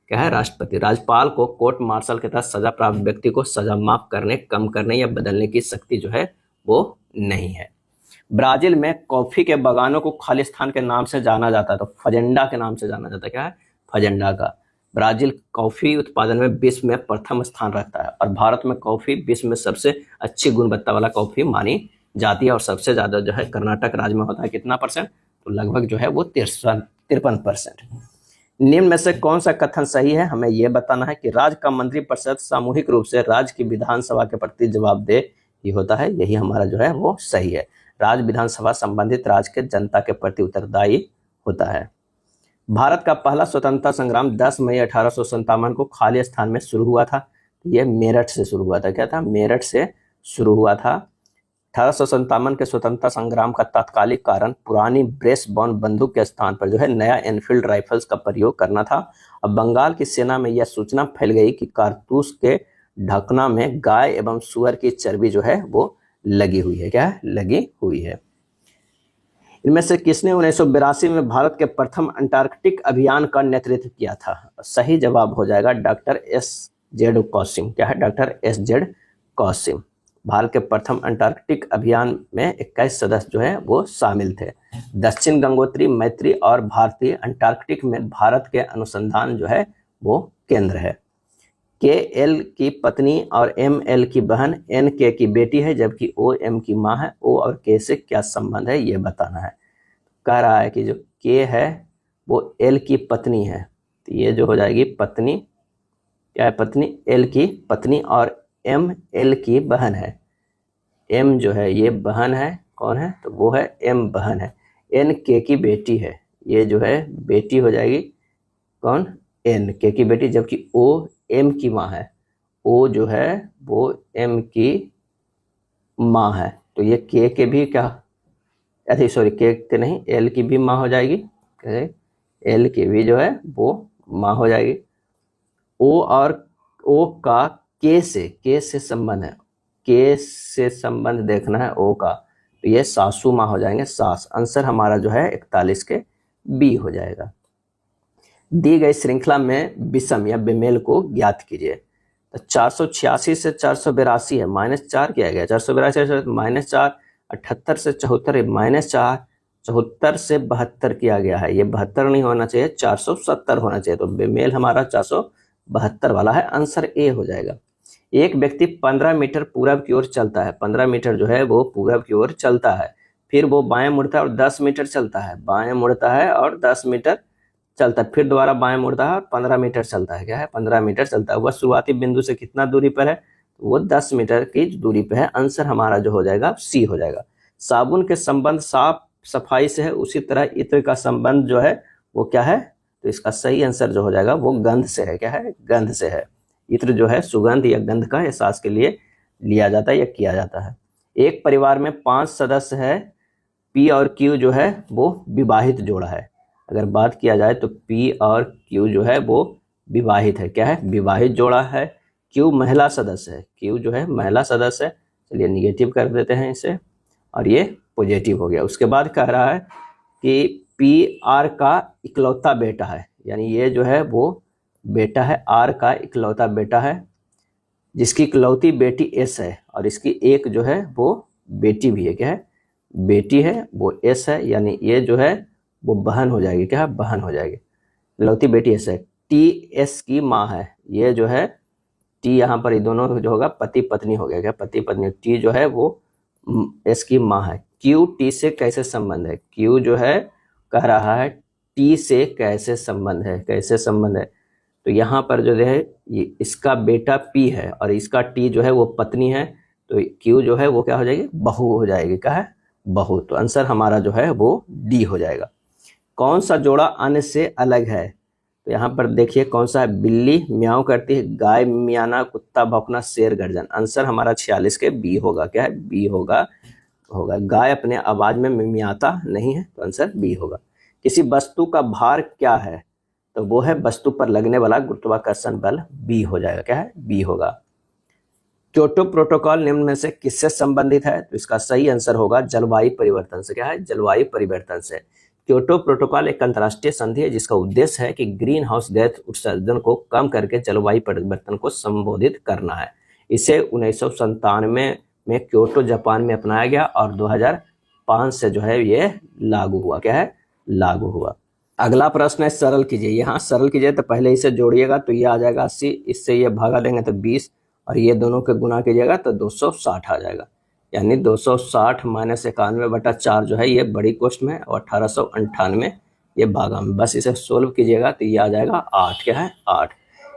क्या है, राष्ट्रपति। राज्यपाल को कोर्ट मार्शल के तहत सजा प्राप्त व्यक्ति को सजा माफ करने, कम करने या बदलने की शक्ति जो है वो नहीं है। ब्राजील में कॉफी के बागानों को खालिस्तान के नाम से जाना जाता है, तो फजेंडा के नाम से जाना जाता है। क्या है, फजेंडा का। ब्राजील कॉफी उत्पादन में विश्व में प्रथम स्थान रखता है और भारत में कॉफी विश्व में सबसे अच्छी गुणवत्ता वाला कॉफी मानी जाती है और सबसे ज्यादा जो है कर्नाटक राज्य में होता है। कितना परसेंट? तो लगभग जो है वो 53%। निम्न में से कौन सा कथन सही है? हमें यह बताना है कि राज्य का मंत्रिपरिषद सामूहिक रूप से राज्य की विधानसभा के प्रति जवाबदेह ही होता है। यही हमारा जो है वो सही है। राज्य विधानसभा संबंधित राज्य के जनता के प्रति उत्तरदायी होता है। भारत का पहला स्वतंत्रता संग्राम 10 मई 1857 को खालिस्तान में शुरू हुआ था। यह मेरठ से शुरू हुआ था। क्या था? मेरठ से शुरू हुआ था। 1857 के स्वतंत्रता संग्राम का तात्कालिक कारण पुरानी ब्रेसबॉर्न बंदूक के स्थान पर जो है नया एनफील्ड राइफल्स का प्रयोग करना था। अब बंगाल की सेना में यह सूचना फैल गई कि कारतूस के ढकना में गाय एवं सुअर की चर्बी जो है वो लगी हुई है। क्या है? लगी हुई है। इनमें से किसने 1982 में भारत के प्रथम अंटार्कटिक अभियान का नेतृत्व किया था? सही जवाब हो जाएगा डॉक्टर एस.जेड. कौसिम। क्या है? डॉक्टर एस.जेड. कौसिम। भारत के प्रथम अंटार्कटिक अभियान में 21 सदस्य जो है वो शामिल थे। दक्षिण गंगोत्री, मैत्री और भारतीय अंटार्कटिक में भारत के अनुसंधान जो है वो केंद्र है। के.एल. की पत्नी और एम.एल. की बहन एन.के. की बेटी है, जबकि ओ.एम. की माँ है। ओ और के से क्या संबंध है ये बताना है। कह रहा है कि जो के है वो एल की पत्नी है, तो ये जो हो जाएगी पत्नी। क्या है? पत्नी। एल की पत्नी और एम एल की बहन है। एम जो है ये बहन है। कौन है? तो वो है एम बहन है। एन के की बेटी है। ये जो है बेटी हो जाएगी कौन? एन के की बेटी, जबकि ओ एम की माँ है। ओ जो है वो एम की माँ है। तो ये के भी क्या, अरे सॉरी के नहीं, एल की भी माँ हो जाएगी। एल की भी जो है वो माँ हो जाएगी। ओ और ओ का के से संबंध है। के से संबंध देखना है ओ का, तो ये सासू माँ हो जाएंगे, सास। आंसर हमारा जो है 41 के बी हो जाएगा। दी गई श्रृंखला में विषम या बेमेल को ज्ञात कीजिए। तो 486 से 482 है, -4 किया गया। 482 से -4, 78 से 74 -4, 74 से 72 किया गया है। ये 72 नहीं होना चाहिए, 470 होना चाहिए। तो बेमेल हमारा 472 वाला है। आंसर ए हो जाएगा। एक व्यक्ति 15 मीटर पूरब की ओर चलता है। 15 मीटर जो है वो पूरब की ओर चलता है, फिर वो बाएं मुड़ता है और 10 मीटर चलता है। बाएं मुड़ता है और 10 मीटर चलता है, फिर दोबारा बाएं मुड़ता है और 15 मीटर चलता है। क्या है? 15 मीटर चलता है। वह शुरुआती बिंदु से कितना दूरी पर है? वो 10 मीटर की दूरी पर है। आंसर हमारा जो हो जाएगा सी हो जाएगा। साबुन के संबंध साफ सफाई से है, उसी तरह इत्र का संबंध जो है वो क्या है? तो इसका सही आंसर जो हो जाएगा वो गंध से है। क्या है? गंध से है। इत्र जो है सुगंध या गंध का एहसास के लिए लिया जाता है या किया जाता है। एक परिवार में 5 सदस्य है। पी और क्यू जो है वो विवाहित जोड़ा है। अगर बात किया जाए तो P और Q जो है वो विवाहित है। क्या है? विवाहित जोड़ा है। Q महिला सदस्य है। Q जो है महिला सदस्य है। चलिए निगेटिव कर देते हैं इसे, और ये पॉजिटिव हो गया। उसके बाद कह रहा है कि PR का इकलौता बेटा है, यानी ये जो है वो बेटा है, R का इकलौता बेटा है, जिसकी इकलौती बेटी S है, और इसकी एक जो है वो बेटी भी है। क्या है? बेटी है, वो S है, यानी ये जो है वो बहन हो जाएगी। क्या है? बहन हो जाएगी। इकलौती बेटी S है। TS की माँ है। ये जो है T यहाँ पर ये दोनों जो होगा पति पत्नी हो गया। क्या? पति पत्नी। T जो है वो S की माँ है। Q T से कैसे संबंध है? Q जो है कह रहा है T से कैसे संबंध है, कैसे संबंध है। तो यहाँ पर जो है ये इसका बेटा P है और इसका T जो है वो पत्नी है, तो Q जो है वो क्या हो जाएगी? बहू हो जाएगी। क्या है? बहू। तो आंसर हमारा जो है वो D हो जाएगा। कौन सा जोड़ा अन्य से अलग है? तो यहाँ पर देखिए कौन सा है। बिल्ली म्याऊं करती है, गाय मियाना, कुत्ता भौंकना, शेर गर्जन। आंसर हमारा 46 के B होगा। क्या है? B होगा। गाय अपने आवाज में मियाता नहीं है, तो आंसर B होगा। किसी वस्तु का भार क्या है? तो वो है वस्तु पर लगने वाला गुरुत्वाकर्षण बल। B हो जाएगा। क्या है? B होगा। क्योटो प्रोटोकॉल निम्न में से किससे संबंधित है? तो इसका सही आंसर होगा जलवायु परिवर्तन से। क्या है? जलवायु परिवर्तन से। क्योटो प्रोटोकॉल एक अंतर्राष्ट्रीय संधि है जिसका उद्देश्य है कि ग्रीन हाउस गैस उत्सर्जन को कम करके जलवायु परिवर्तन को संबोधित करना है। इसे 1997 में क्योटो जापान में अपनाया गया और 2005 से जो है ये लागू हुआ। क्या है? लागू हुआ। अगला प्रश्न है सरल कीजिए। यहाँ सरल कीजिए तो पहले इसे जोड़िएगा तो ये आ जाएगा 80, इससे ये भागा देंगे तो 20, और ये दोनों के गुना कीजिएगा तो 260 आ जाएगा। यानी 260 माइनस 91/4 जो है ये बड़ी कोष्ठ में, और 1898 ये भागा में। बस इसे सोल्व कीजिएगा तो ये आ जाएगा 8। क्या है? 8।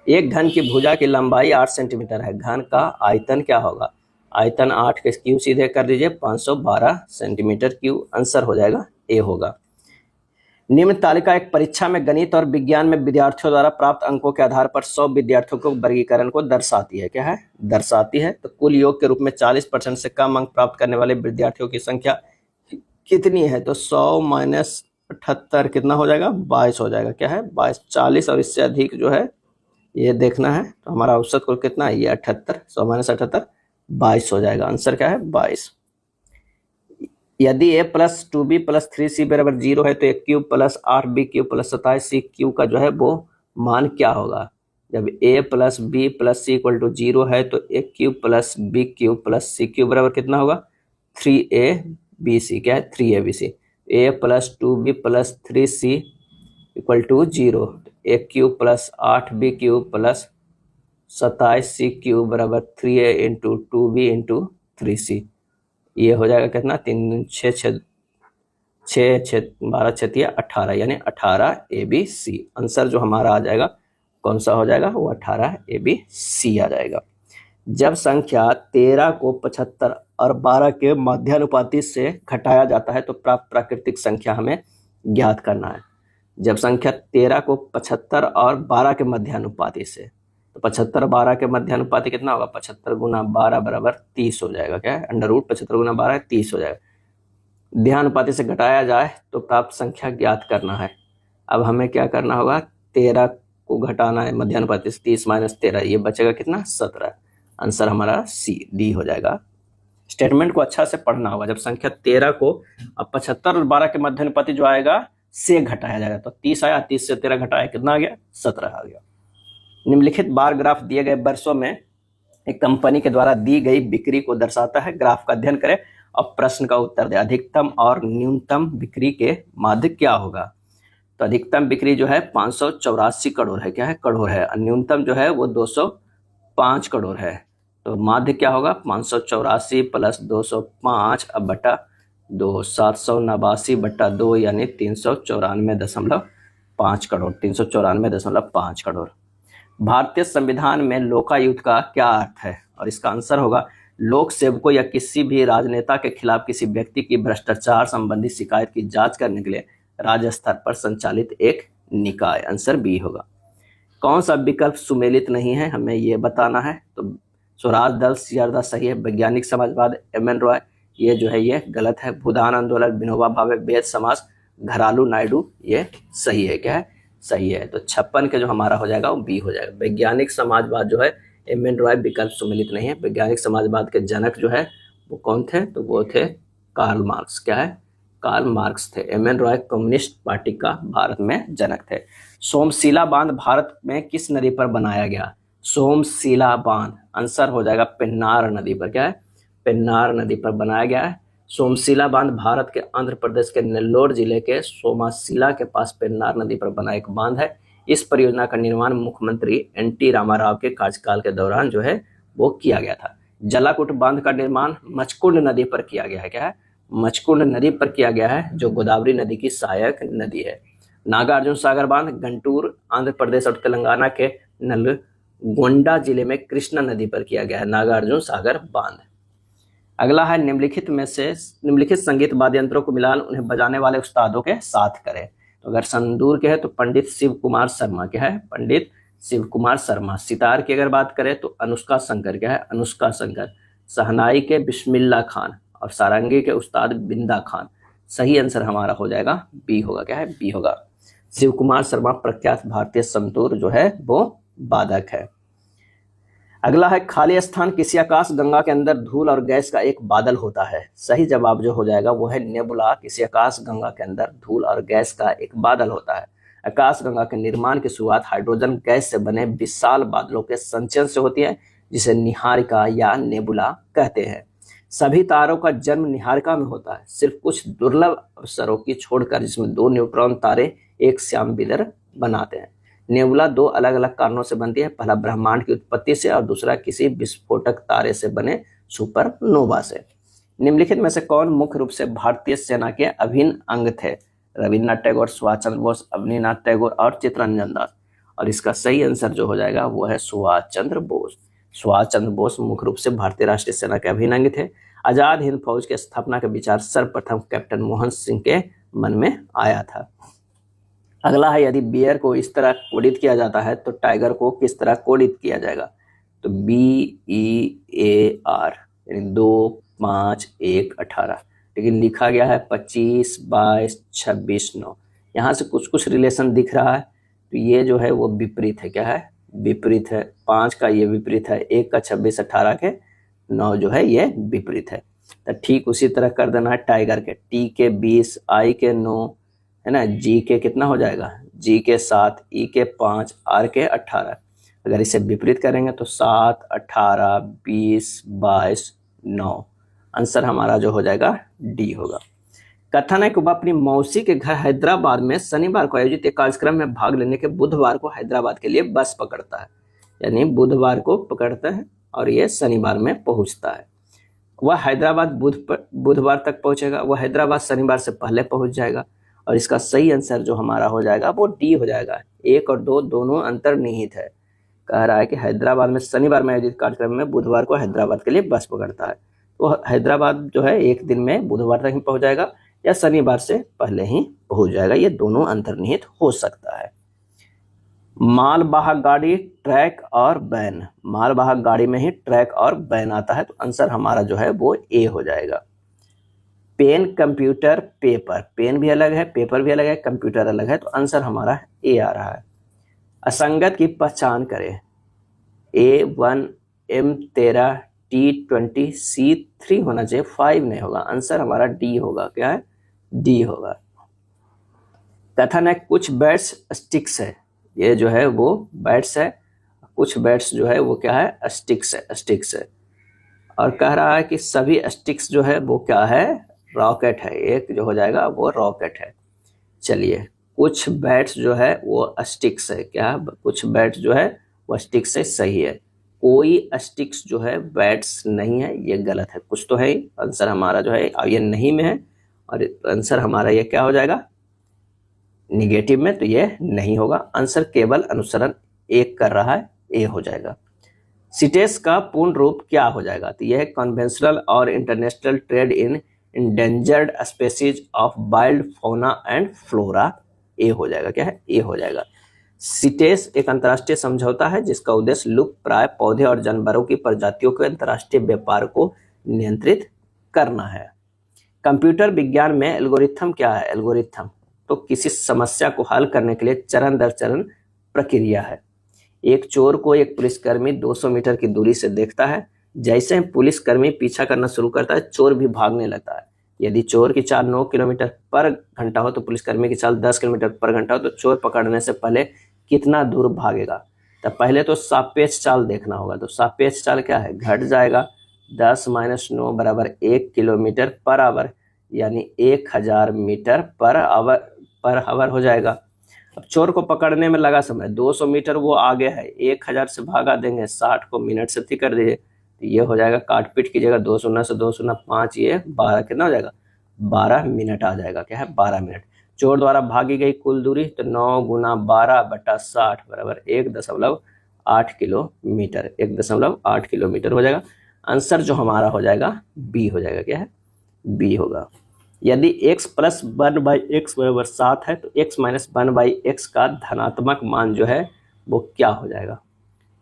एक घन की भुजा की लंबाई 8 सेंटीमीटर है। घन का आयतन क्या होगा? आयतन 8 के क्यू सीधे कर दीजिए, 512 सेंटीमीटर क्यू। आंसर हो जाएगा A होगा। निम्न तालिका एक परीक्षा में गणित और विज्ञान में विद्यार्थियों द्वारा प्राप्त अंकों के आधार पर 100 विद्यार्थियों को वर्गीकरण को दर्शाती है। क्या है? दर्शाती है। तो कुल योग के रूप में 40% से कम अंक प्राप्त करने वाले विद्यार्थियों की संख्या कितनी है? तो 100 माइनस 78 कितना हो जाएगा? 22 हो जाएगा। क्या है? 22। 40 और इससे अधिक जो है ये देखना है, तो हमारा औसत कुल कितना है? ये 78। 100 माइनस 78 22 हो जाएगा। आंसर क्या है? 22। यदि a plus 2b plus 3c बराबर 0 है तो a³ plus 8b³ plus 27c³ का जो है वो मान क्या होगा? जब a plus b plus c equal to 0 है तो a³ plus b³ plus c³ बराबर कितना होगा? 3abc। क्या है? 3abc। a plus 2b plus 3c equal to 0, a³ plus 8b³ plus 27c³ बराबर 3a into 2b into 3c। ये हो जाएगा कितना? 3 6 6 6 6 12 6 18, यानी 18abc। आंसर जो हमारा आ जाएगा कौन सा हो जाएगा? वो 18abc आ जाएगा। जब संख्या 13 को 75 और 12 के मध्यानुपाती से घटाया जाता है तो प्राप्त प्राकृतिक संख्या हमें ज्ञात करना है। जब संख्या 13 को 75 और 12 के मध्यानुपाती से, तो 75 12 के मध्यानुपाती कितना होगा? 75 गुना 12 बराबर 30 हो जाएगा। क्या है? अंडर रूट 75 गुना 12 30 हो जाएगा। ध्यानुपाती से घटाया जाए तो प्राप्त संख्या ज्ञात करना है। अब हमें क्या करना होगा? 13 को घटाना है मध्यानुपाती से, 30 माइनस 13, ये बचेगा कितना? 17। आंसर हमारा D हो जाएगा। स्टेटमेंट को अच्छा से पढ़ना होगा। जब संख्या 13 को अब 75 और 12 के मध्यानुपाती जो आएगा से घटाया जाएगा, तो 30 आया, 30 से 13 घटाया कितना आ गया? 17 आ गया। निम्नलिखित बार ग्राफ दिए गए वर्षों में एक कंपनी के द्वारा दी गई बिक्री को दर्शाता है। ग्राफ का अध्ययन करें और प्रश्न का उत्तर दें। अधिकतम और न्यूनतम बिक्री के माध्य क्या होगा? तो अधिकतम बिक्री जो है 584 करोड़ है। क्या है? करोड़ है। और न्यूनतम जो है वो 205 करोड़ है। तो माध्य क्या होगा? 584 प्लस 205 अब बटा 2, 789 बटा 2 यानी 394.5 करोड़। 394.5 करोड़। भारतीय संविधान में लोकायुक्त का क्या अर्थ है? और इसका आंसर होगा लोक सेवकों या किसी भी राजनेता के खिलाफ किसी व्यक्ति की भ्रष्टाचार संबंधी शिकायत की जांच करने के लिए राज्य स्तर पर संचालित एक निकाय। आंसर B होगा। कौन सा विकल्प सुमेलित नहीं है? हमें ये बताना है। तो स्वराज दल ज्यादा सही है। वैज्ञानिक समाजवाद MN रॉय, ये जो है ये गलत है। भूदान आंदोलन, विनोबा भावे, वेद समाज, घरालू नायडू, ये सही है, क्या है, सही है। तो 56 के जो हमारा हो जाएगा वो बी हो जाएगा। वैज्ञानिक समाजवाद जो है एम.एन. रॉय विकल्प सुमेलित नहीं है। वैज्ञानिक समाजवाद के जनक जो है वो कौन थे, तो वो थे कार्ल मार्क्स, क्या है, कार्ल मार्क्स थे। एम.एन. रॉय कम्युनिस्ट पार्टी का भारत में जनक थे। सोमशिला बांध भारत में किस नदी पर बनाया गया, सोमशिला बांध, आंसर हो जाएगा पेन्नार नदी पर, क्या है, पेन्नार नदी पर बनाया गया है। सोमशिला बांध भारत के आंध्र प्रदेश के नेल्लोर जिले के सोमाशिला के पास पेन्नार नदी पर बना एक बांध है। इस परियोजना का निर्माण मुख्यमंत्री एन.टी. रामाराव के कार्यकाल के दौरान जो है वो किया गया था। जलाकुट बांध का निर्माण मचकुंड नदी पर किया गया है, क्या है, मचकुंड नदी पर किया गया है, जो गोदावरी नदी की सहायक नदी है। नागार्जुन सागर बांध गंटूर आंध्र प्रदेश और तेलंगाना के नलगोंडा जिले में कृष्णा नदी पर किया गया है, नागार्जुन सागर बांध। अगला है निम्नलिखित संगीत वाद्य यंत्रों को मिलाकर उन्हें बजाने वाले उस्तादों के साथ करें। तो अगर संदूर के है तो पंडित शिव कुमार शर्मा, क्या है, पंडित शिव कुमार शर्मा। सितार की अगर बात करें तो अनुष्का शंकर, क्या है, अनुष्का शंकर। शहनाई के बिस्मिल्लाह खान और सारंगी के उस्ताद बिंदा खान। सही आंसर हमारा हो जाएगा बी होगा, क्या है, बी होगा। शिव कुमार शर्मा प्रख्यात भारतीय संतूर जो है वो वादक है। अगला है खाली स्थान किसी आकाश गंगा के अंदर धूल और गैस का एक बादल होता है। सही जवाब जो हो जाएगा वो है नेबुला। किसी आकाश गंगा के अंदर धूल और गैस का एक बादल होता है। आकाश गंगा के निर्माण की शुरुआत हाइड्रोजन गैस से बने विशाल बादलों के संचयन से होती है, जिसे निहारिका या नेबुला कहते हैं। सभी तारों का जन्म निहारिका में होता है, सिर्फ कुछ दुर्लभ अवसरों की छोड़कर, जिसमें 2 न्यूट्रॉन तारे एक श्याम बिदर बनाते हैं। नेबुला 2 अलग अलग कारणों से बनती है, पहला ब्रह्मांड की उत्पत्ति से और दूसरा किसी विस्फोटक तारे से बने सुपरनोवा से। निम्नलिखित में से कौन मुख्य रूप से भारतीय सेना के अभिन्न अंग थे, रविन्द्रनाथ टैगोर, सुभाष चंद्र बोस, अवनीनाथ टैगोर और चित्तरंजन दास। और इसका सही आंसर जो हो जाएगा वो है सुभाष चंद्र बोस। सुभाष चंद्र बोस मुख्य रूप से भारतीय राष्ट्रीय सेना के अभिन्न अंग थे। आजाद हिंद फौज की स्थापना का विचार सर्वप्रथम कैप्टन मोहन सिंह के मन में आया था। अगला है यदि बियर को इस तरह कोडित किया जाता है तो टाइगर को किस तरह कोडित किया जाएगा, तो BEAR यानी 2, 5, 1, 18, लेकिन लिखा गया है 25, 22, 26, 9। यहाँ से कुछ कुछ रिलेशन दिख रहा है, तो ये जो है वो विपरीत है, क्या है, विपरीत है। 5 का ये विपरीत है, 1 का 26, 18 के 9 जो है ये विपरीत है। तो ठीक उसी तरह कर देना है टाइगर के, T के 20, I के 9 है ना, G के कितना हो जाएगा, G के 7, E के 5, R के 18। अगर इसे विपरीत करेंगे तो 7, 18, 20, 22, 9। आंसर हमारा जो हो जाएगा डी होगा। कथन है कि वह अपनी मौसी के घर हैदराबाद में शनिवार को आयोजित एक कार्यक्रम में भाग लेने के बुधवार को हैदराबाद के लिए बस पकड़ता है, यानी बुधवार को पकड़ता है और ये शनिवार में पहुंचता है। वह हैदराबाद बुधवार तक पहुंचेगा, वह हैदराबाद शनिवार से पहले पहुंच जाएगा। और इसका सही आंसर जो हमारा हो जाएगा वो डी हो जाएगा। 1 और 2 दोनों अंतर्निहित है। कह रहा है कि हैदराबाद में शनिवार में आयोजित कार्यक्रम में बुधवार को हैदराबाद के लिए बस पकड़ता है, तो हैदराबाद जो है एक दिन में बुधवार तक ही पहुंच जाएगा या शनिवार से पहले ही पहुंच जाएगा, ये दोनों अंतर्निहित हो सकता है। मालवाहक गाड़ी, ट्रैक और वैन, मालवाहक गाड़ी में ही ट्रैक और वैन आता है, तो आंसर हमारा जो है वो ए हो जाएगा। पेन, कंप्यूटर, पेपर, पेन भी अलग है, पेपर भी अलग है, कंप्यूटर अलग है, तो आंसर हमारा ए आ रहा है। असंगत की पहचान करें, A1, M13, T20, C3 होना चाहिए, 5 नहीं होगा, आंसर हमारा डी होगा, क्या है, डी होगा। कथन है कुछ बैट्स स्टिक्स है, ये जो है वो बैट्स है, कुछ बैट्स जो है वो क्या है, स्टिक्स है, स्टिक्स है। और कह रहा है कि सभी स्टिक्स जो है वो क्या है, रॉकेट है, एक जो हो जाएगा वो रॉकेट है। चलिए, कुछ बैट्स जो है वो स्टिक्स है, क्या, कुछ बैट्स जो है वो स्टिक्स है, सही है। कोई स्टिक्स जो है बैट्स नहीं है, ये गलत है, कुछ तो है ही। आंसर हमारा जो है ये नहीं में है, और आंसर हमारा ये क्या हो जाएगा, निगेटिव में, तो ये नहीं होगा। आंसर केवल अनुसरण एक कर रहा है, ए हो जाएगा। सिटेस का पूर्ण रूप क्या हो जाएगा, तो यह कन्वेंशनल और international trade in endangered species of wild fauna and flora, ए हो जाएगा, क्या है, ए हो जाएगा। सिटेस एक अंतर्राष्ट्रीय समझौता है जिसका उद्देश्य लुप्त प्राय पौधे और जानवरों की प्रजातियों के अंतर्राष्ट्रीय व्यापार को नियंत्रित करना है। कंप्यूटर विज्ञान में एल्गोरिथम क्या है, एल्गोरिथम, तो किसी समस्या को हल करने के लिए चरण दर चरण प्रक्रिया है। एक चोर को एक पुलिसकर्मी 200 मीटर की दूरी से देखता है। जैसे ही पुलिसकर्मी पीछा करना शुरू करता है, चोर भी भागने लगता है। यदि चोर की चाल 9 किलोमीटर पर घंटा हो तो पुलिसकर्मी की चाल 10 किलोमीटर पर घंटा हो तो चोर पकड़ने से पहले कितना दूर भागेगा। तो पहले तो सापेक्ष चाल देखना होगा। तो सापेक्ष चाल क्या है, घट जाएगा। 10 - 9 बराबर 1 किलोमीटर पर आवर, यानी 1000 मीटर पर आवर हो जाएगा। अब चोर को पकड़ने में लगा समय 200 मीटर वो आगे है, 1000 से भागा देंगे, 60 को मिनट से थी कर दीजिए, तो ये हो जाएगा काट पीट कीजिएगा, 2 शून्य से 2 शून्य 5, ये 12 कितना हो जाएगा, 12 मिनट आ जाएगा। क्या है, 12 मिनट। चोर द्वारा भागी गई कुल दूरी तो 9 गुना 12 बटा 60 बराबर 1.8 किलोमीटर, 1.8 किलोमीटर हो जाएगा। आंसर जो हमारा हो जाएगा बी हो जाएगा। क्या है, बी होगा। यदि x प्लस 1/x बराबर 7 है तो x माइनस 1/x का धनात्मक मान जो है वो क्या हो जाएगा।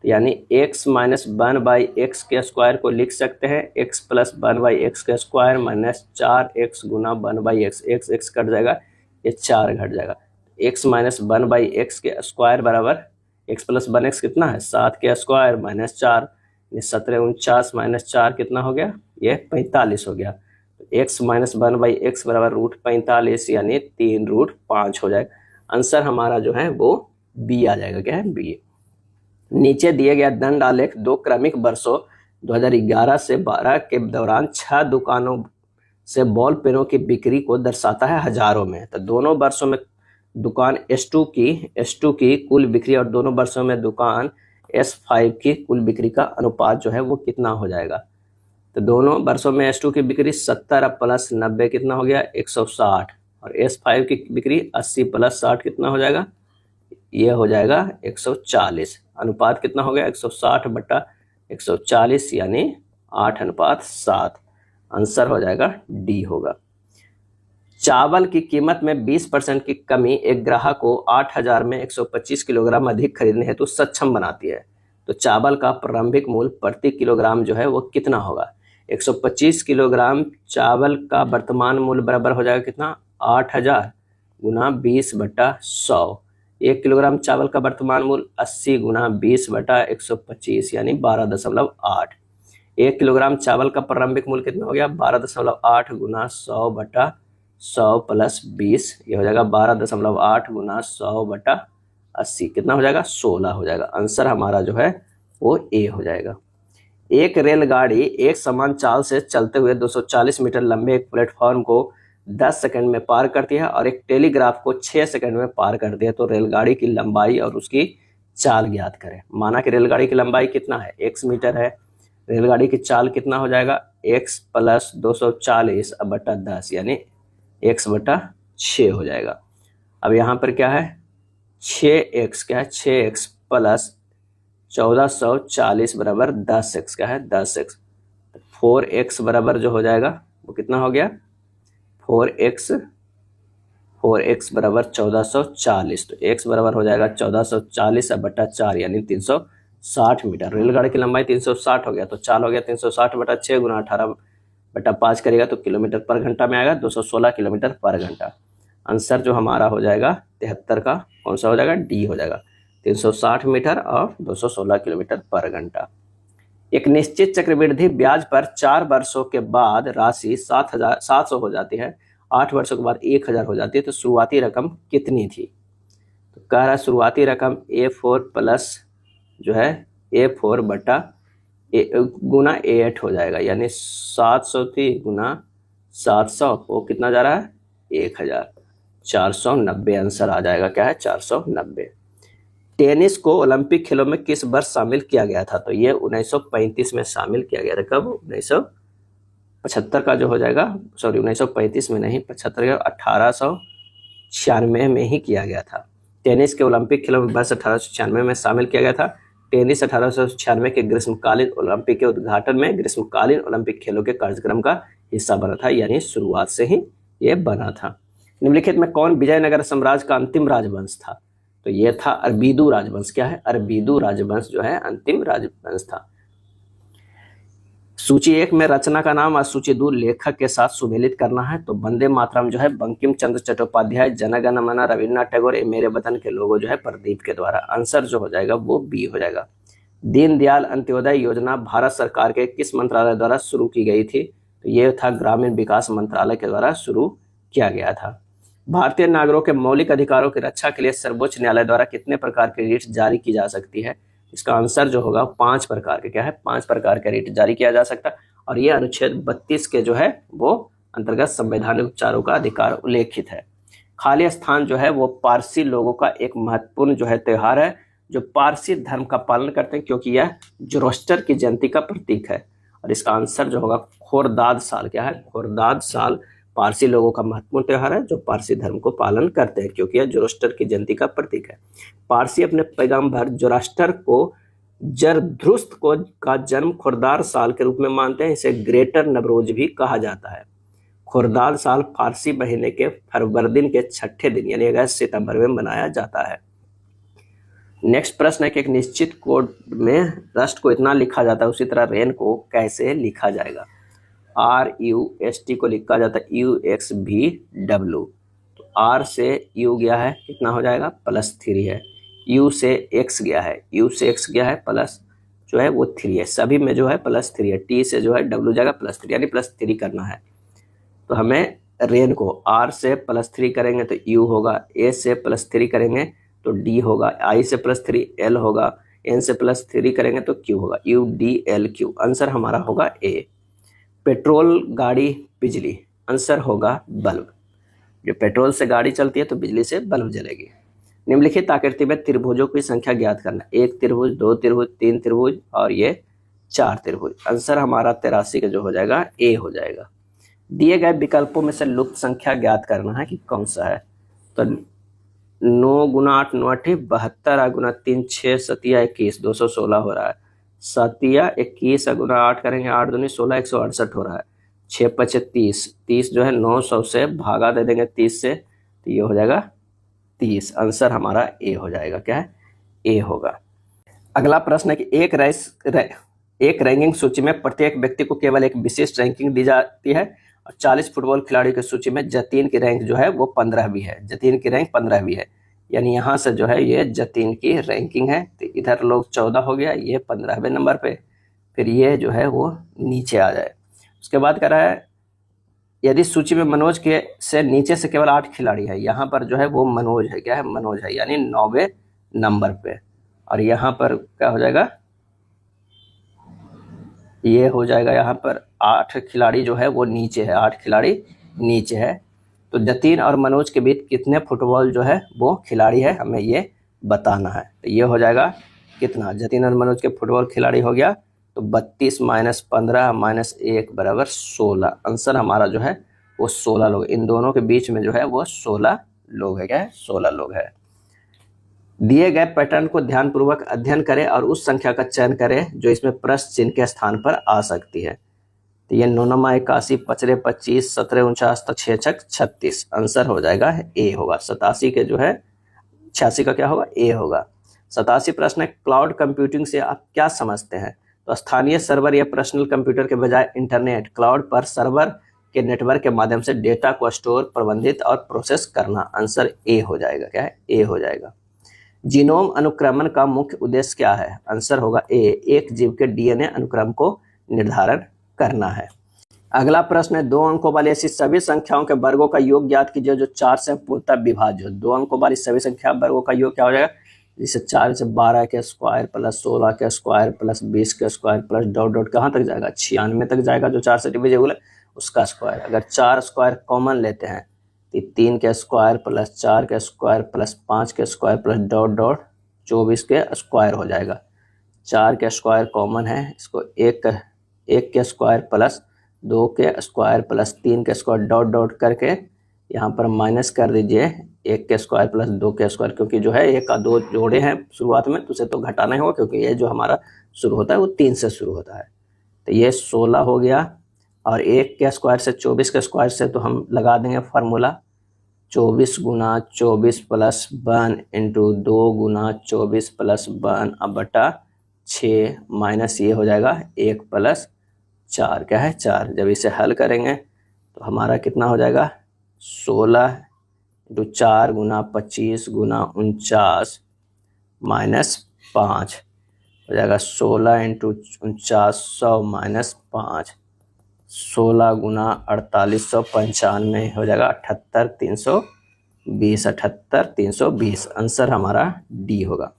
तो यानी x माइनस 1/x के स्क्वायर को लिख सकते हैं x प्लस 1/x का स्क्वायर माइनस 4x गुना 1/x, x कट जाएगा, ये 4 घट जाएगा। x माइनस 1/x के स्क्वायर बराबर x प्लस 1x कितना है, 7 के स्क्वायर माइनस 4, 17 49 माइनस 4 कितना हो गया, ये 45 हो गया। x माइनस 1/x बराबर √45, यानी 3√5 हो जाएगा। आंसर हमारा जो है वो बी आ जाएगा। क्या है, बी। नीचे दिए गया दंड आलेख 2 क्रमिक वर्षों 2011 से 12 के दौरान 6 दुकानों से बॉल पेनों की बिक्री को दर्शाता है हजारों में। तो दोनों वर्षों में दुकान S2 की कुल बिक्री और दोनों वर्षों में दुकान S5 की कुल बिक्री का अनुपात जो है वो कितना हो जाएगा। तो दोनों वर्षों में S2 की बिक्री 70 प्लस 90 कितना हो गया, 160, और S5 की बिक्री 80 प्लस 60 कितना हो जाएगा, ये हो जाएगा 140। अनुपात कितना हो गया, 160 बटा 140, यानी 8:7। आंसर हो जाएगा डी होगा। चावल की कीमत में 20% की कमी एक ग्राहक को 8000 में 125 किलोग्राम अधिक खरीदने हेतु सक्षम बनाती है। तो चावल का प्रारंभिक मूल्य प्रति किलोग्राम जो है वो कितना होगा। 125 किलोग्राम चावल का वर्तमान मूल्य बराबर हो जाएगा कितना, 8000 गुना 20/100। 1 किलोग्राम चावल का वर्तमान मूल्य 80 गुना 20/125, यानी 12.8। 1 किलोग्राम चावल का प्रारंभिक मूल्य कितना हो गया, 12.8 गुना 100/100 प्लस 20, ये हो जाएगा 12.8 गुना 100/80, कितना हो जाएगा, 16 हो जाएगा। आंसर हमारा जो है वो ए हो जाएगा। एक रेलगाड़ी एक समान चाल से चलते हुए 240 मीटर लंबे एक प्लेटफॉर्म को 10 सेकंड में पार करती है और एक टेलीग्राफ को 6 सेकंड में पार करती है। तो रेलगाड़ी की लंबाई और उसकी चाल ज्ञात करें। माना कि रेलगाड़ी की लंबाई कितना है, x मीटर है। रेलगाड़ी की चाल कितना हो जाएगा, x प्लस 240 बटा 10, यानी x बटा 6 हो जाएगा। अब यहाँ पर क्या है, 6x, क्या है, 6x प्लस 1440 बराबर 10x, क्या है, 10x। 4x बराबर जो हो जाएगा वो कितना हो गया, 4x बराबर 1440। तो x बराबर हो जाएगा 1440 बटा 4, यानी 360 मीटर। रेलगाड़ी की लंबाई 360 हो गया, तो चाल हो गया 360 बटा 6 गुना 18 बटा 5 करेगा तो किलोमीटर पर घंटा में आएगा, 216 किलोमीटर पर घंटा। आंसर जो हमारा हो जाएगा 73 का कौन सा हो जाएगा, डी हो जाएगा। 360 मीटर और 216 किलोमीटर पर घंटा। एक निश्चित चक्रवृद्धि ब्याज पर 4 वर्षों के बाद राशि 700 हो जाती है, 8 वर्षों के बाद 1000 हो जाती है, तो शुरुआती रकम कितनी थी। तो कह रहा है शुरुआती रकम A4 प्लस जो है A4 बटा गुना A8 हो जाएगा, यानी 700 थी गुना 700, वो कितना जा रहा है, 1000, 490 आंसर आ जाएगा। क्या है, 490। टेनिस को ओलंपिक खेलों में किस वर्ष शामिल किया गया था। तो ये 1935 में शामिल किया गया था। कब, 1975 का जो हो जाएगा, सॉरी 1935 में नहीं, 75 का 1896 में ही किया गया था। टेनिस के ओलंपिक खेलों में वर्ष 1896 में शामिल किया गया था। टेनिस 1896 के ग्रीष्मकालीन ओलंपिक के उद्घाटन में ग्रीष्मकालीन ओलंपिक खेलों के कार्यक्रम का हिस्सा बना था, यानी शुरुआत से ही ये बना था। निम्नलिखित में कौन विजयनगर साम्राज्य का अंतिम राजवंश था। तो ये था अरबीदु राजवंश। क्या है, अरबीदु राजवंश जो है अंतिम राजवंश था। सूची 1 में रचना का नाम और सूची 2 लेखक के साथ सुमेलित करना है। तो वंदे मातरम जो है बंकिम चंद्र चट्टोपाध्याय, जन गण मन रविन्द्रनाथ टैगोर, ये मेरे वतन के लोगों जो है प्रदीप के द्वारा। आंसर जो हो जाएगा वो बी हो जाएगा। दीनदयाल अंत्योदय योजना भारत सरकार के किस मंत्रालय द्वारा शुरू की गई थी? तो ये था ग्रामीण विकास मंत्रालय के द्वारा शुरू किया गया था। भारतीय नागरिकों के मौलिक अधिकारों की रक्षा के लिए सर्वोच्च न्यायालय द्वारा कितने प्रकार की रिट जारी की जा सकती है? इसका आंसर जो होगा 5 प्रकार के, क्या है, 5 प्रकार के रिट जारी किया जा सकता है। और ये अनुच्छेद 32 के जो है वो अंतर्गत संवैधानिक उपचारों का अधिकार उल्लेखित है। खाली स्थान जो है वो पारसी लोगों का एक महत्वपूर्ण जो है त्योहार है, जो पारसी धर्म का पालन करते हैं, क्योंकि यह जोरोस्टर की जयंती का प्रतीक है। और इसका आंसर जो होगा खोरदाद साल, क्या है, खोरदाद साल पारसी लोगों का महत्वपूर्ण त्योहार है, जो पारसी धर्म को पालन करते हैं, क्योंकि यह जोरोस्टर की जयंती का प्रतीक है। पारसी अपने पैगंबर जोरास्टर को जरथुस्त्र को का जन्म खुर्दार साल के रूप में मानते हैं। इसे ग्रेटर नवरोज भी कहा जाता है। खुर्दार साल फारसी महीने के फरवरदिन के 6ठे दिन यानी अगस्त सितंबर में मनाया जाता है। नेक्स्ट प्रश्न है कि एक निश्चित कोड में रस्ट को इतना लिखा जाता है, उसी तरह रेन को कैसे लिखा जाएगा? RUST को लिखा जाता है UXVW। तो R से U गया है, कितना हो जाएगा, +3 है। U से X गया है, U से X गया है प्लस जो है वो 3 है, सभी में जो है +3 है। T से जो है W जाएगा +3 यानी +3 करना है। तो हमें रेन को R से +3 करेंगे तो U होगा, A से +3 करेंगे तो D होगा, I से +3 L होगा, N से +3 करेंगे तो Q होगा, UDLQ। आंसर हमारा होगा A। पेट्रोल, गाड़ी, बिजली, आंसर होगा बल्ब। जो पेट्रोल से गाड़ी चलती है तो बिजली से बल्ब जलेगी। निम्नलिखित आकृति में त्रिभुजों की संख्या ज्ञात करना। 1 त्रिभुज, 2 त्रिभुज, 3 त्रिभुज और ये 4 त्रिभुज। आंसर हमारा 83 का जो हो जाएगा A हो जाएगा। दिए गए विकल्पों में से लुप्त संख्या ज्ञात करना है कि कौन सा है। तो 9 गुना 8 9 8 72 गुना 3 6 7 21 216 हो रहा है। 7 21 गुना 8 करेंगे 8 दूनी 16 168 हो रहा है। 6 5 30 30 जो है 900 से भागा दे देंगे 30 से, तो ये हो जाएगा 30। आंसर हमारा A हो जाएगा, क्या है, A होगा। अगला प्रश्न है कि एक रैंकिंग सूची में प्रत्येक व्यक्ति को केवल एक विशिष्ट रैंकिंग दी जाती है और 40 फुटबॉल खिलाड़ियों की सूची में जतीन की रैंक जो है वो 15वीं है। जतीन की रैंक 15वीं है, यानी यहाँ से जो है ये जतीन की रैंकिंग है। तो इधर लोग 14 हो गया, ये 15वें नंबर पे, फिर ये जो है वो नीचे आ जाए। उसके बाद कह रहा है यदि सूची में मनोज के से नीचे से केवल 8 खिलाड़ी है, यहाँ पर जो है वो मनोज है, क्या है, मनोज है, यानी 9वें नंबर पे। और यहाँ पर क्या हो जाएगा, ये हो जाएगा यहाँ पर 8 खिलाड़ी जो है वो नीचे है, 8 खिलाड़ी नीचे है। तो जतीन और मनोज के बीच कितने फुटबॉल जो है वो खिलाड़ी है, हमें ये बताना है। तो ये हो जाएगा कितना, जतीन और मनोज के फुटबॉल खिलाड़ी हो गया तो 32 - 15 - 1 बराबर 16। आंसर हमारा जो है वो 16 लोग, इन दोनों के बीच में जो है वो 16 लोग है, क्या है, 16 लोग है। दिए गए पैटर्न को ध्यानपूर्वक अध्ययन करें और उस संख्या का चयन करें जो इसमें प्रश्न चिन्ह के स्थान पर आ सकती है। तो ये 9 9 81 5 25 17 49 तो 6 6 36। आंसर हो जाएगा A होगा। 87 के जो है 86 का क्या होगा, A होगा। 87 प्रश्न है क्लाउड कंप्यूटिंग से आप क्या समझते हैं? तो स्थानीय सर्वर या पर्सनल कंप्यूटर के बजाय इंटरनेट क्लाउड पर सर्वर के नेटवर्क के माध्यम से डेटा को स्टोर, प्रबंधित और प्रोसेस करना। आंसर A हो जाएगा, क्या है, A हो जाएगा। जीनोम अनुक्रमण का मुख्य उद्देश्य क्या है? आंसर होगा A, एक जीव के DNA अनुक्रम को निर्धारण करना है। अगला प्रश्न है 2 अंकों वाली ऐसी सभी संख्याओं के वर्गों का योग ज्ञात कीजिए जो 4 से पूर्णतः विभाज्य हो। 2 अंकों वाली सभी संख्या वर्गों का योग क्या हो जाएगा, जैसे 4 से 12 के स्क्वायर प्लस 16 के स्क्वायर प्लस 20 के स्क्वायर प्लस डॉट डॉट कहाँ तक जाएगा, 96 तक जाएगा, जो 4 से डिविजिबल है उसका स्क्वायर। अगर 4 स्क्वायर कॉमन लेते हैं तो 3 के स्क्वायर प्लस 4 के स्क्वायर प्लस 5 के स्क्वायर प्लस डॉट डॉट 24 के स्क्वायर हो जाएगा। 4 के स्क्वायर कॉमन है, इसको एक के स्क्वायर प्लस 2 के स्क्वायर प्लस 3 के स्क्वायर डॉट डॉट करके यहाँ पर माइनस कर दीजिए 1 के स्क्वायर प्लस 2 के स्क्वायर, क्योंकि जो है 1 का 2 जोड़े हैं शुरुआत में तो उसे तो घटाना ही होगा, क्योंकि ये जो हमारा शुरू होता है वो 3 से शुरू होता है। तो ये 16 हो गया। और 1 के स्क्वायर से 24 के स्क्वायर से तो हम लगा देंगे फार्मूला 24 गुना 24 प्लस 1 इंटू 2 गुना 24 प्लस 1 अब बटा 6 माइनस ये हो जाएगा 1 प्लस 4 क्या है 4। जब इसे हल करेंगे तो हमारा कितना हो जाएगा 16 इंटू 4 गुना 25 गुना 49 माइनस 5 हो जाएगा 16 इंटू 4900 माइनस 5 16 गुना 4895 हो जाएगा 78320 78320। आंसर हमारा डी होगा।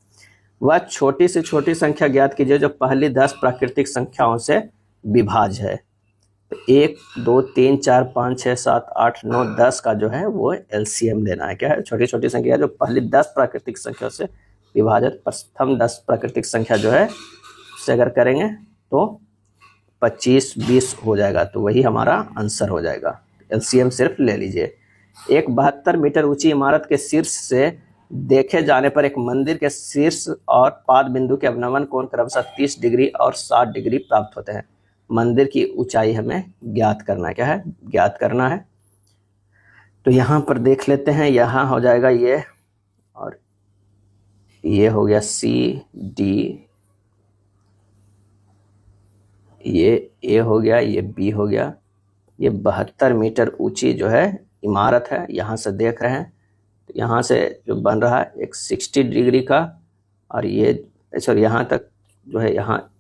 वह छोटी से छोटी संख्या ज्ञात कीजिए जो पहली 10 प्राकृतिक संख्याओं से विभाज्य है। तो 1 2 3 4 5 6 7 8 9 10 का जो है वो एलसीएम लेना है। क्या है छोटी छोटी संख्या जो पहली 10 प्राकृतिक संख्या से विभाजित प्रथम 10 प्राकृतिक संख्या जो है उससे अगर करेंगे तो 25 20 हो जाएगा। तो वही हमारा आंसर हो जाएगा। एलसीएम सिर्फ ले लीजिए। एक 72 मीटर ऊंची इमारत के शीर्ष से देखे जाने पर एक मंदिर के शीर्ष और पाद बिंदु के अवनमन कोण क्रमशः 30 डिग्री और 60 डिग्री प्राप्त होते हैं। मंदिर की ऊंचाई हमें ज्ञात करना है। क्या है ज्ञात करना है। तो यहाँ पर देख लेते हैं। यहाँ हो जाएगा ये और ये हो गया सी डी, ये ए हो गया, ये बी हो गया। ये 72 मीटर ऊंची जो है इमारत है। यहाँ से देख रहे हैं तो यहाँ से जो बन रहा है एक 60 डिग्री का और ये सॉरी यहाँ तक जो है यहाँ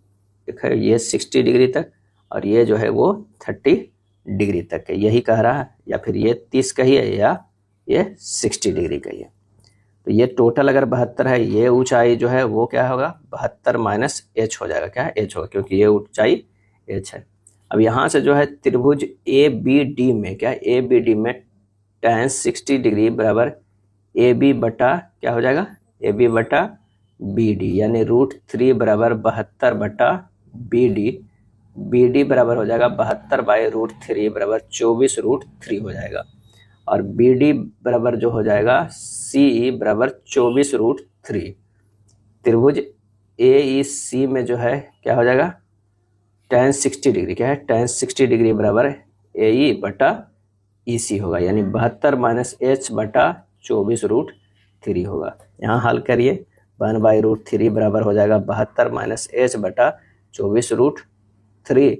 एक है ये 60 डिग्री तक और ये जो है वो 30 डिग्री तक है। यही कह रहा है या फिर ये 30 का ही है या ये 60 डिग्री का ही है। तो ये टोटल अगर 72 है ये ऊंचाई जो है वो क्या होगा 72 माइनस एच हो जाएगा। क्या है एच होगा क्योंकि ये ऊंचाई एच है। अब यहाँ से जो है त्रिभुज ए बी डी में क्या ए बी डी में tan 60 डिग्री बराबर ए बी बटा क्या हो जाएगा ए बी बटा बी डी यानी √3 बराबर 72 बटा बी डी बराबर हो जाएगा 72 बाई √3 बराबर 24 √3 हो जाएगा। और बी डी बराबर जो हो जाएगा सी बराबर 24 √3। त्रिभुज ए ई सी में जो है क्या हो जाएगा tan 60 डिग्री क्या है tan 60 डिग्री बराबर ए ई बटा ई सी होगा यानी 72 माइनस एच बटा 24 √3 होगा। यहाँ हल करिए 1 बाई √3 बराबर हो जाएगा 72 माइनस एच बटा 24 √3।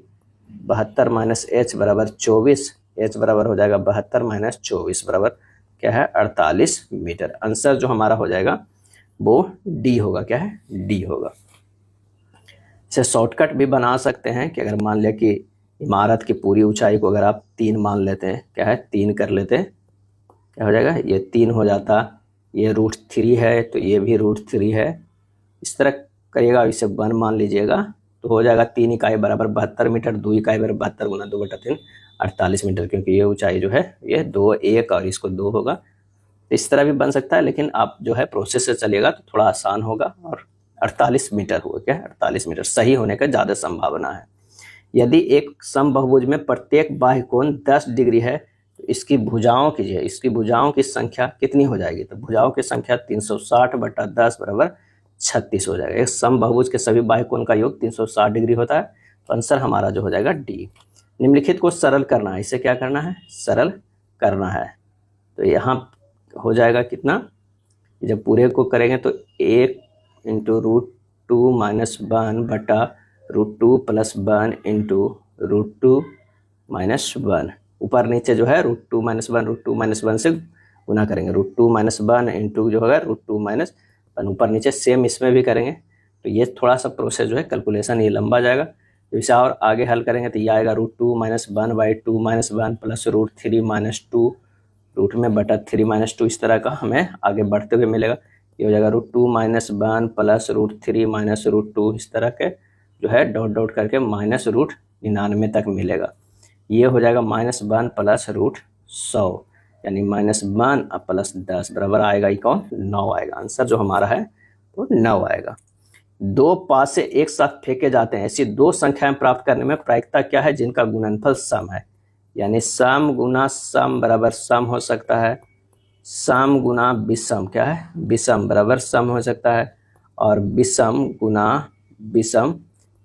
72 माइनस एच बराबर 24, एच बराबर हो जाएगा 72 माइनस 24 बराबर क्या है 48 मीटर। आंसर जो हमारा हो जाएगा वो डी होगा। क्या है डी होगा। इसे शॉर्टकट भी बना सकते हैं कि अगर मान लिया कि इमारत की पूरी ऊंचाई को अगर आप 3 मान लेते हैं क्या है 3 कर लेते हैं क्या हो जाएगा ये 3 हो जाता। ये √3 है तो ये भी √3 है। इस तरह करिएगा। इसे 1 मान लीजिएगा तो हो जाएगा 3 इकाई बराबर 72 मीटर, 2 इकाई बराबर 72 गुना 2 बटा 3 48 मीटर क्योंकि ये ऊंचाई जो है ये 2 1 और इसको 2 होगा। तो इस तरह भी बन सकता है लेकिन आप जो है प्रोसेस से चलिएगा तो थोड़ा आसान होगा। और 48 मीटर हुआ क्या 48 मीटर सही होने का ज़्यादा संभावना है। यदि एक समबाहुभुज में प्रत्येक बाह्य कोण 10 डिग्री है तो इसकी भुजाओं कीजिए, इसकी भुजाओं की संख्या कितनी हो जाएगी। तो भुजाओं की संख्या 360 बटा 10 बराबर 36 हो जाएगा। एक समबाहुभुज के सभी बाह्य कोण का योग 360 डिग्री होता है। तो आंसर हमारा जो हो जाएगा डी। निम्नलिखित को सरल करना है। इसे क्या करना है सरल करना है। तो यहाँ हो जाएगा कितना, जब पूरे को करेंगे तो 1 इंटू √2 माइनस 1 बटा √2 प्लस 1 इंटू √2 माइनस 1। ऊपर नीचे जो है √2 माइनस 1 √2 माइनस 1 से गुना करेंगे। √2 माइनस 1 इंटू जो होगा √2 माइनस 1 ऊपर नीचे सेम इसमें भी करेंगे। तो ये थोड़ा सा प्रोसेस जो है कैलकुलेशन ये लंबा जाएगा। तो इसे और आगे हल करेंगे तो ये आएगा √2 minus 1 by 2 minus 1 plus √3 minus 2 root में बटा 3 माइनस 2। इस तरह का हमें आगे बढ़ते हुए मिलेगा। ये हो जाएगा √2 माइनस 1 प्लस √3 माइनस √2 इस तरह के जो है डॉट डॉट करके माइनस √99 तक मिलेगा। ये हो जाएगा -1 प्लस √100 यानी -1 प्लस 10 बराबर आएगा ये कौन 9 आएगा। आंसर जो हमारा है वो 9 आएगा। 2 पासे एक साथ फेंके जाते हैं ऐसी 2 संख्याएं प्राप्त करने में प्रायिकता क्या है जिनका गुणनफल सम है। यानी सम गुना सम बराबर सम हो सकता है, सम गुना विषम क्या है विषम बराबर सम हो सकता है, और विषम गुना विषम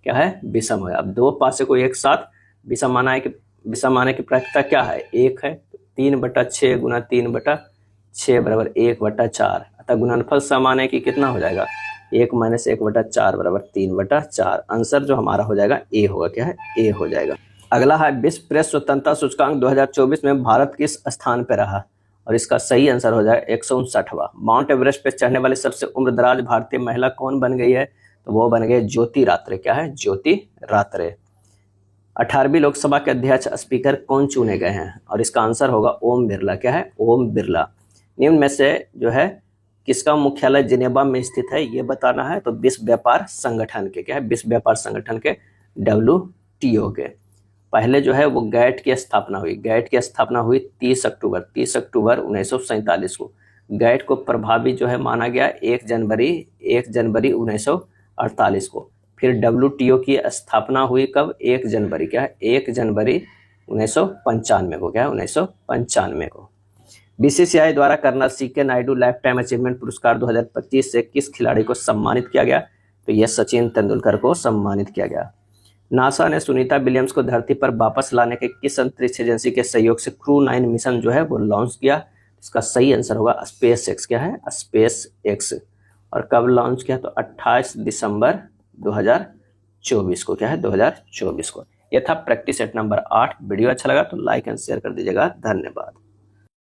क्या है विषम है। अब 2 पासे को एक साथ विषम माना है कि विषम आने की प्रायिकता क्या है 1 है। 3/6 गुना 3/6 बराबर 1/4 अतः गुणनफल सम आने की कितना हो जाएगा 1 माइनस 1/4 बराबर 3/4। आंसर जो हमारा हो जाएगा ए होगा, क्या है, ए हो जाएगा। अगला है विश्व प्रेस स्वतंत्रता सूचकांक 2024 में भारत किस स्थान पर रहा, और इसका सही आंसर हो जाएगा 159वां। माउंट एवरेस्ट पर चढ़ने वाली सबसे उम्रदराज भारतीय महिला कौन बन गई है, तो वो बन गए ज्योति रात्रे, क्या है, ज्योति रात्रे। 18वीं लोकसभा के अध्यक्ष स्पीकर कौन चुने गए हैं, और इसका आंसर होगा ओम बिरला, क्या है, ओम बिरला। निम्न में से जो है किसका मुख्यालय जिनेवा में स्थित है, ये बताना है। तो विश्व व्यापार संगठन के, क्या है, विश्व व्यापार संगठन के, WTO के। पहले जो है वो गैट की स्थापना हुई, गैट की स्थापना हुई 30 अक्टूबर 1947 को। गैट को प्रभावी जो है माना गया 1 जनवरी 1948 को। फिर WTO की स्थापना हुई कब, 1 जनवरी, क्या है, 1 जनवरी 1995 को, क्या है, 1995 को। BCCI द्वारा colonel CK Naidu life time achievement पुरस्कार 2025 से किस खिलाड़ी को सम्मानित किया गया, तो यह सचिन तेंदुलकर को सम्मानित किया गया। नासा ने सुनीता विलियम्स को धरती पर वापस लाने के किस अंतरिक्ष एजेंसी के सहयोग से क्रू 9 मिशन जो है वो लॉन्च किया, इसका सही आंसर होगा स्पेस एक्स, क्या है, स्पेस एक्स। और कब लॉन्च किया, तो 28 दिसंबर 2024 को, क्या है, 2024 को। यह था प्रैक्टिस सेट नंबर 8। वीडियो अच्छा लगा तो लाइक एंड शेयर कर दीजिएगा। धन्यवाद।